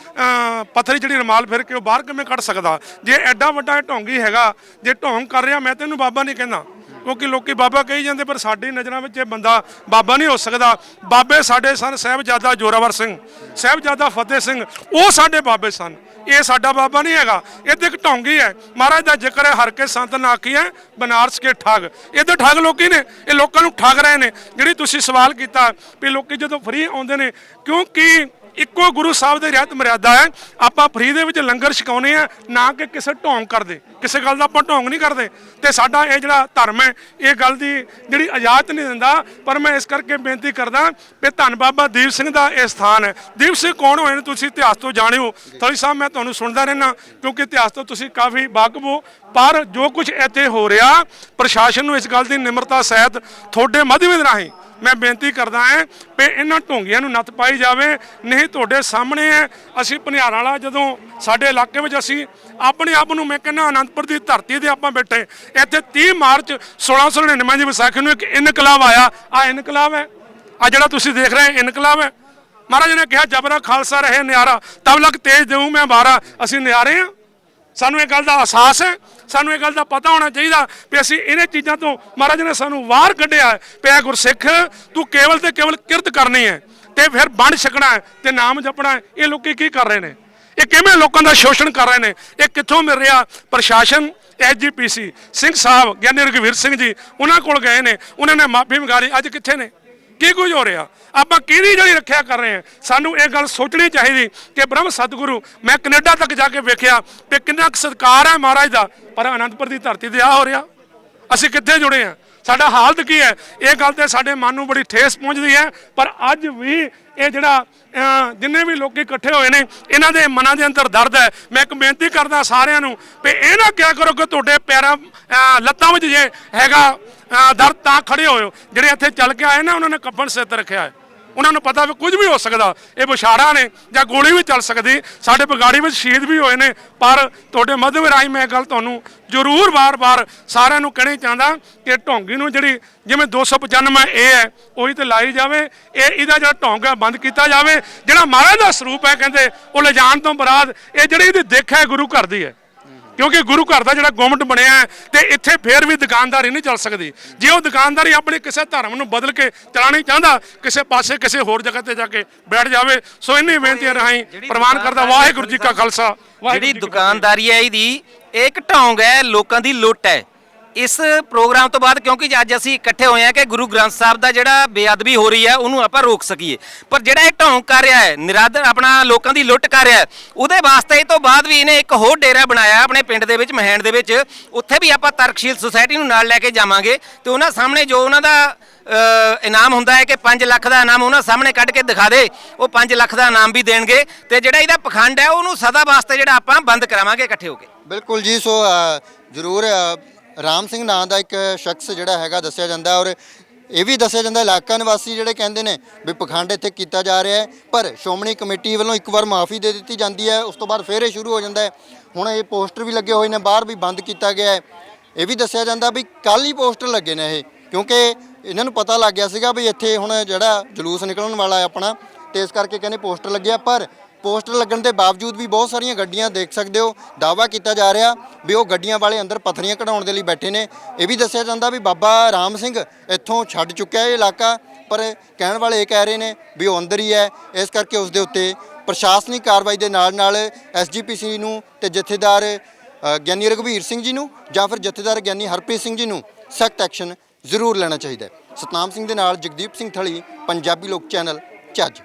ਪੱਥਰੀ ਜਿਹੜੀ ਰਮਾਲ ਫਿਰ ਕੇ ਉਹ ਬਾਹਰ ਕਿਵੇਂ ਕੱਢ ਸਕਦਾ? ਜੇ ਐਡਾ ਵੱਡਾ ਢੋਂਗੀ ਹੈਗਾ, ਜੇ ਢੋਂਗ ਕਰ ਰਿਹਾ, ਮੈਂ ਤੈਨੂੰ ਬਾਬਾ ਨਹੀਂ ਕਹਿੰਦਾ, ਕਿਉਂਕਿ ਲੋਕੀ ਬਾਬਾ ਕਹੀ ਜਾਂਦੇ, ਪਰ ਸਾਡੀ ਨਜ਼ਰਾਂ ਵਿੱਚ ਇਹ ਬੰਦਾ ਬਾਬਾ ਨਹੀਂ ਹੋ ਸਕਦਾ। ਬਾਬੇ ਸਾਡੇ ਸਨ ਸਾਹਿਬਜ਼ਾਦਾ ਜ਼ੋਰਾਵਰ ਸਿੰਘ, ਸਾਹਿਬਜ਼ਾਦਾ ਫਤਿਹ ਸਿੰਘ, ਉਹ ਸਾਡੇ ਬਾਬੇ ਸਨ। ਇਹ ਸਾਡਾ ਬਾਬਾ ਨਹੀਂ ਹੈਗਾ, ਇਹ ਤੇ ਇੱਕ ਢੋਂਗੀ ਹੈ। ਮਹਾਰਾਜ ਦਾ ਜ਼ਿਕਰ ਹੈ, ਹਰ ਕੇ ਸੰਤ ਨਾ ਆਖੀਐ ਬਨਾਰਸ ਕੇ ਠੱਗ। ਇਹਦੇ ਠੱਗ ਲੋਕੀ ਨੇ, ਇਹ ਲੋਕਾਂ ਨੂੰ ਠੱਗ ਰਹੇ ਨੇ। ਜਿਹੜੀ ਤੁਸੀਂ ਸਵਾਲ ਕੀਤਾ ਵੀ ਲੋਕੀ ਜਦੋਂ ਫ੍ਰੀ ਆਉਂਦੇ ਨੇ, ਕਿਉਂਕਿ ਇੱਕੋ ਗੁਰੂ ਸਾਹਿਬ ਦੀ ਰਿਆਤ ਮਰਿਆਦਾ ਹੈ। ਆਪਾਂ ਫ੍ਰੀ ਦੇ ਵਿੱਚ ਲੰਗਰ ਛਕਾਉਂਦੇ ਆ, ਨਾ ਕਿ ਕਿਸੇ ਢੋਂਗ ਕਰਦੇ। ਕਿਸੇ ਗੱਲ ਦਾ ਆਪਾਂ ਢੋਂਗ ਨਹੀਂ ਕਰਦੇ। ਤੇ ਸਾਡਾ ਇਹ ਜਿਹੜਾ ਧਰਮ ਹੈ, ਇਹ ਗੱਲ ਦੀ ਜਿਹੜੀ ਇਜਾਜ਼ਤ ਨਹੀਂ ਦਿੰਦਾ। ਪਰ ਮੈਂ ਇਸ ਕਰਕੇ ਬੇਨਤੀ ਕਰਦਾ ਵੀ ਧੰਨ ਬਾਬਾ ਦੀਪ ਸਿੰਘ ਦਾ ਇਹ ਸਥਾਨ ਹੈ। ਦੀਪ ਸਿੰਘ ਕੌਣ ਹੋਏ ਨੇ ਤੁਸੀਂ ਇਤਿਹਾਸ ਤੋਂ ਜਾਣਿਓ। ਥਲੀ ਸਾਹਿਬ ਮੈਂ ਤੁਹਾਨੂੰ ਸੁਣਦਾ ਰਹਿਣਾ, ਕਿਉਂਕਿ ਇਤਿਹਾਸ ਤੋਂ ਤੁਸੀਂ ਕਾਫੀ ਵਾਕਿਫ ਹੋ। ਪਰ ਜੋ ਕੁਝ ਇੱਥੇ ਹੋ ਰਿਹਾ, ਪ੍ਰਸ਼ਾਸਨ ਨੂੰ ਇਸ ਗੱਲ ਦੀ ਨਿਮਰਤਾ ਸਹਿਤ ਤੁਹਾਡੇ ਮਾਧਿਅਮ ਰਾਹੀਂ ਮੈਂ ਬੇਨਤੀ ਕਰਦਾ ਹਾਂ ਵੀ ਇਹਨਾਂ ਢੋਂਗੀਆਂ ਨੂੰ ਨੱਥ ਪਾਈ ਜਾਵੇ। ਨਹੀਂ ਤੁਹਾਡੇ ਸਾਹਮਣੇ ਹੈ, ਅਸੀਂ ਭਨਿਆਰਾਂ ਵਾਲਾ ਜਦੋਂ ਸਾਡੇ ਇਲਾਕੇ ਵਿੱਚ ਅਸੀਂ ਆਪਣੇ ਆਪ ਨੂੰ, ਮੈਂ ਕਹਿੰਦਾ ਅਨੰਦਪੁਰ ਦੀ ਧਰਤੀ ਤੇ ਆਪਾਂ ਬੈਠੇ, ਇੱਥੇ 30 ਮਾਰਚ 1699 ਦੀ ਵਿਸਾਖੀ ਨੂੰ ਇੱਕ ਇਨਕਲਾਬ ਆਇਆ। ਆ ਇਨਕਲਾਬ ਹੈ, ਆ ਜਿਹੜਾ ਤੁਸੀਂ ਦੇਖ ਰਹੇ ਇਨਕਲਾਬ ਹੈ। ਮਹਾਰਾਜ ਨੇ ਕਿਹਾ ਜਬਰਾ ਖਾਲਸਾ ਰਹੇ ਨਿਆਰਾ, ਤਬ ਲਗ ਤੇਜ ਦੇਊ ਮੈਂ ਬਾਰਾ। ਅਸੀਂ ਨਿਆਰੇ ਹਾਂ, ਸਾਨੂੰ ਇਹ ਗੱਲ ਦਾ ਅਹਿਸਾਸ ਹੈ, ਸਾਨੂੰ ਇਹ ਗੱਲ ਦਾ ਪਤਾ ਹੋਣਾ ਚਾਹੀਦਾ ਵੀ ਅਸੀਂ ਇਹਨਾਂ ਚੀਜ਼ਾਂ ਤੋਂ, ਮਹਾਰਾਜ ਨੇ ਸਾਨੂੰ ਬਾਹਰ ਕੱਢਿਆ ਪਿਆ। ਗੁਰਸਿੱਖ ਤੂੰ ਕੇਵਲ ਤੇ ਕੇਵਲ ਕਿਰਤ ਕਰਨੀ ਹੈ। ਤੇ ਫਿਰ ਵੰਡ ਛਕਣਾ ਹੈ ਤੇ ਨਾਮ ਜਪਣਾ ਹੈ। ਇਹ ਲੋਕੀ ਕੀ ਕਰ ਰਹੇ ਨੇ? ਇਹ ਕਿਵੇਂ ਲੋਕਾਂ ਦਾ ਸ਼ੋਸ਼ਣ ਕਰ ਰਹੇ ਨੇ? ਇਹ ਕਿੱਥੋਂ ਮਿਲ ਰਿਹਾ? ਪ੍ਰਸ਼ਾਸਨ, ਐਸਜੀਪੀਸੀ ਸਿੰਘ ਸਾਹਿਬ ਗਿਆਨੀ ਰਘਵੀਰ ਸਿੰਘ ਜੀ ਉਹਨਾਂ ਕੋਲ ਗਏ ਨੇ, ਉਹਨਾਂ ਨੇ ਮਾਫੀ ਮੰਗਾ ਲਈ। ਅੱਜ ਕਿੱਥੇ ਨੇ? ਕੀ ਕੁਝ ਹੋ ਰਿਹਾ? ਆਪਾਂ ਕਿਹਦੀ ਜਿਹੜੀ ਰੱਖਿਆ ਕਰ ਰਹੇ ਹਾਂ? ਸਾਨੂੰ ਇਹ ਗੱਲ ਸੋਚਣੀ ਚਾਹੀਦੀ ਕਿ ਬ੍ਰਹਮ ਸਤਿਗੁਰੂ, ਮੈਂ ਕੈਨੇਡਾ ਤੱਕ ਜਾ ਕੇ ਵੇਖਿਆ ਤੇ ਕਿੰਨਾ ਕੁ ਸਤਿਕਾਰ ਹੈ ਮਹਾਰਾਜ ਦਾ, ਪਰ ਅਨੰਦਪੁਰ ਦੀ ਧਰਤੀ ਤੇ ਆ ਹੋ ਰਿਹਾ। ਅਸੀਂ ਕਿੱਥੇ ਜੁੜੇ ਹਾਂ? ਸਾਡਾ ਹਾਲਤ ਕੀ ਹੈ? ਇਹ ਗੱਲ ਤੇ ਸਾਡੇ ਮਨ ਨੂੰ ਬੜੀ ਠੇਸ ਪਹੁੰਚਦੀ ਹੈ। ਪਰ ਅੱਜ ਵੀ ਇਹ ਜਿਹੜਾ ਜਿੰਨੇ ਵੀ ਲੋਕੀ ਇਕੱਠੇ ਹੋਏ ਨੇ, ਇਹਨਾਂ ਦੇ ਮਨਾਂ ਦੇ ਅੰਦਰ ਦਰਦ ਹੈ। ਮੈਂ ਇੱਕ ਬੇਨਤੀ ਕਰਦਾ ਸਾਰਿਆਂ ਨੂੰ ਵੀ ਇਹ ਨਾ ਕਿਹਾ ਕਰੋ ਕਿ ਤੁਹਾਡੇ ਪੈਰਾਂ ਲੱਤਾਂ ਵਿੱਚ ਜੇ ਹੈਗਾ ਦਰਦ ਤਾਂ ਖੜੇ ਹੋਇਓ। ਜਿਹੜੇ ਇੱਥੇ ਚੱਲ ਕੇ ਆਏ ਨਾ, ਉਹਨਾਂ ਨੇ ਕੱਫਣ ਸਿਰ ਤੇ ਰੱਖਿਆ ਹੈ। ਉਹਨਾਂ ਨੂੰ ਪਤਾ ਵੀ ਕੁਝ ਵੀ ਹੋ ਸਕਦਾ, ਇਹ ਵਿਛਾੜਾ ਨੇ ਜਾਂ ਗੋਲੀ ਵੀ ਚੱਲ ਸਕਦੀ। ਸਾਡੇ ਬਗਾੜੀ ਵਿੱਚ ਸ਼ਹੀਦ ਵੀ ਹੋਏ ਨੇ। ਪਰ ਤੁਹਾਡੇ ਮਾਧਿਅਮ ਰਾਹੀਂ ਮੈਂ ਗੱਲ ਤੁਹਾਨੂੰ ਜ਼ਰੂਰ ਵਾਰ-ਵਾਰ ਸਾਰਿਆਂ ਨੂੰ ਕਹਿਣੀ ਚਾਹੁੰਦਾ ਕਿ ਢੋਂਗੀ ਨੂੰ ਜਿਹੜੀ ਜਿਵੇਂ 295 ਇਹ ਹੈ ਉਹੀ ਤੇ ਲਾਈ ਜਾਵੇ। ਇਹਦਾ ਜਿਹੜਾ ਢੋਂਗ ਹੈ ਬੰਦ ਕੀਤਾ ਜਾਵੇ। ਜਿਹੜਾ ਮਹਾਰਾਜ ਦਾ ਸਰੂਪ ਹੈ ਕਹਿੰਦੇ ਉਹ ਲਿਜਾਣ ਤੋਂ ਬਾਅਦ ਇਹ ਜਿਹੜੀ ਇਹਦੀ ਦਿੱਖ ਹੈ ਗੁਰੂ ਘਰ ਦੀ ਹੈ, ਕਿਉਂਕਿ ਗੁਰੂ ਘਰ ਦਾ ਜਿਹੜਾ ਗੁੰਮਟ ਬਣਿਆ ਹੈ ਤੇ ਇੱਥੇ ਫੇਰ ਵੀ ਦੁਕਾਨਦਾਰੀ ਨਹੀਂ ਚੱਲ ਸਕਦੀ। ਜੇ ਉਹ ਦੁਕਾਨਦਾਰੀ ਆਪਣੀ ਕਿਸੇ ਧਰਮ ਨੂੰ ਬਦਲ ਕੇ ਚਲਾਣੀ ਚਾਹੁੰਦਾ, ਕਿਸੇ ਪਾਸੇ ਕਿਸੇ ਹੋਰ ਜਗ੍ਹਾ ਤੇ ਜਾ ਕੇ ਬੈਠ ਜਾਵੇ। ਸੋ ਇੰਨੀ ਬੇਨਤੀਆਂ ਰਾਹੀਂ ਪ੍ਰਵਾਨ ਕਰਦਾ ਵਾਹਿਗੁਰੂ ਜੀ ਕਾ ਖਾਲਸਾ। ਜਿਹੜੀ ਦੁਕਾਨਦਾਰੀ ਹੈ ਇਹਦੀ ਇੱਕ ਢੌਂਗ ਹੈ, ਲੋਕਾਂ ਦੀ ਲੁੱਟ ਹੈ। ਇਸ ਪ੍ਰੋਗਰਾਮ ਤੋਂ ਬਾਅਦ ਕਿਉਂਕਿ ਅੱਜ ਅਸੀਂ ਇਕੱਠੇ ਹੋਏ ਹਾਂ ਕਿ ਗੁਰੂ ਗ੍ਰੰਥ ਸਾਹਿਬ ਦਾ ਜਿਹੜਾ ਬੇਅਦਬੀ ਹੋ ਰਹੀ ਹੈ ਉਹਨੂੰ ਆਪਾਂ ਰੋਕ ਸਕੀਏ, ਪਰ ਜਿਹੜਾ ਇਹ ਢੌਂਗ ਕਰ ਰਿਹਾ ਹੈ, ਨਿਰਾਦਰ ਆਪਣਾ ਲੋਕਾਂ ਦੀ ਲੁੱਟ ਕਰ ਰਿਹਾ ਹੈ, ਉਹਦੇ ਵਾਸਤੇ ਇਹ ਤੋਂ ਬਾਅਦ ਵੀ ਇਹਨੇ ਇੱਕ ਹੋਰ ਡੇਰਾ ਬਣਾਇਆ ਆਪਣੇ ਪਿੰਡ ਦੇ ਵਿੱਚ, ਮਹੈਂਡ ਦੇ ਵਿੱਚ। ਉੱਥੇ ਵੀ ਆਪਾਂ ਤਰਕਸ਼ੀਲ ਸੁਸਾਇਟੀ ਨੂੰ ਨਾਲ ਲੈ ਕੇ ਜਾਵਾਂਗੇ ਤੇ ਉਹਨਾਂ ਸਾਹਮਣੇ ਜੋ ਉਹਨਾਂ ਦਾ ਇਨਾਮ ਹੁੰਦਾ ਹੈ ਕਿ 5 ਲੱਖ ਦਾ ਇਨਾਮ ਉਹਨਾਂ ਸਾਹਮਣੇ ਕੱਢ ਕੇ ਦਿਖਾ ਦੇ, ਉਹ 5 ਲੱਖ ਦਾ ਇਨਾਮ ਵੀ ਦੇਣਗੇ ਤੇ ਜਿਹੜਾ ਇਹਦਾ ਪਖੰਡ ਹੈ ਉਹਨੂੰ ਸਦਾ ਵਾਸਤੇ ਜਿਹੜਾ ਆਪਾਂ ਬੰਦ ਕਰਾਵਾਂਗੇ ਇਕੱਠੇ ਹੋ ਕੇ। ਬਿਲਕੁਲ ਜੀ। ਸੋ ਜ਼ਰੂਰ ਰਾਮ ਸਿੰਘ ਨਾਂ ਦਾ ਇੱਕ ਸ਼ਖਸ ਜਿਹੜਾ ਹੈਗਾ ਦੱਸਿਆ ਜਾਂਦਾ, ਔਰ ਇਹ ਵੀ ਦੱਸਿਆ ਜਾਂਦਾ ਇਲਾਕਾ ਨਿਵਾਸੀ ਜਿਹੜੇ ਕਹਿੰਦੇ ਨੇ ਵੀ ਪਖੰਡ ਇੱਥੇ ਕੀਤਾ ਜਾ ਰਿਹਾ ਹੈ, ਪਰ ਸ਼੍ਰੋਮਣੀ ਕਮੇਟੀ ਵੱਲੋਂ ਇੱਕ ਵਾਰ ਮਾਫੀ ਦੇ ਦਿੱਤੀ ਜਾਂਦੀ ਹੈ, ਉਸ ਤੋਂ ਬਾਅਦ ਫਿਰ ਇਹ ਸ਼ੁਰੂ ਹੋ ਜਾਂਦਾ ਹੈ। ਹੁਣ ਇਹ ਪੋਸਟਰ ਵੀ ਲੱਗੇ ਹੋਏ ਨੇ, ਬਾਹਰ ਵੀ ਬੰਦ ਕੀਤਾ ਗਿਆ ਹੈ। ਇਹ ਵੀ ਦੱਸਿਆ ਜਾਂਦਾ ਵੀ ਕੱਲ੍ਹ ਹੀ ਪੋਸਟਰ ਲੱਗੇ ਨੇ ਇਹ, ਕਿਉਂਕਿ ਇਹਨਾਂ ਨੂੰ ਪਤਾ ਲੱਗ ਗਿਆ ਸੀਗਾ ਵੀ ਇੱਥੇ ਹੁਣ ਜਿਹੜਾ ਜਲੂਸ ਨਿਕਲਣ ਵਾਲਾ ਹੈ ਆਪਣਾ, ਤੇ ਇਸ ਕਰਕੇ ਕਹਿੰਦੇ ਪੋਸਟਰ ਲੱਗਿਆ। ਪਰ ਪੋਸਟਰ ਲੱਗਣ ਦੇ ਬਾਵਜੂਦ ਵੀ ਬਹੁਤ ਸਾਰੀਆਂ ਗੱਡੀਆਂ ਦੇਖ ਸਕਦੇ ਹੋ, ਦਾਅਵਾ ਕੀਤਾ ਜਾ ਰਿਹਾ ਵੀ ਉਹ ਗੱਡੀਆਂ ਵਾਲੇ ਅੰਦਰ ਪੱਥਰੀਆਂ ਕਢਾਉਣ ਦੇ ਲਈ ਬੈਠੇ ਨੇ। ਇਹ ਵੀ ਦੱਸਿਆ ਜਾਂਦਾ ਵੀ ਬਾਬਾ ਰਾਮ ਸਿੰਘ ਇੱਥੋਂ ਛੱਡ ਚੁੱਕਿਆ ਇਹ ਇਲਾਕਾ, ਪਰ ਕਹਿਣ ਵਾਲੇ ਇਹ ਕਹਿ ਰਹੇ ਨੇ ਵੀ ਉਹ ਅੰਦਰ ਹੀ ਹੈ। ਇਸ ਕਰਕੇ ਉਸ ਦੇ ਉੱਤੇ ਪ੍ਰਸ਼ਾਸਨਿਕ ਕਾਰਵਾਈ ਦੇ ਨਾਲ ਐਸਜੀਪੀਸੀ ਨੂੰ ਤੇ ਜਥੇਦਾਰ ਗਿਆਨੀ ਰਘਵੀਰ ਸਿੰਘ ਜੀ ਨੂੰ ਜਾਂ ਫਿਰ ਜਥੇਦਾਰ ਗਿਆਨੀ ਹਰਪ੍ਰੀਤ ਸਿੰਘ ਜੀ ਨੂੰ ਸਖਤ ਐਕਸ਼ਨ ਜ਼ਰੂਰ ਲੈਣਾ ਚਾਹੀਦਾ ਹੈ। ਸਤਨਾਮ ਸਿੰਘ ਦੇ ਨਾਲ ਜਗਦੀਪ ਸਿੰਘ ਥਲੀ, ਪੰਜਾਬੀ ਲੋਕ ਚੈਨਲ, ਚੱਜ।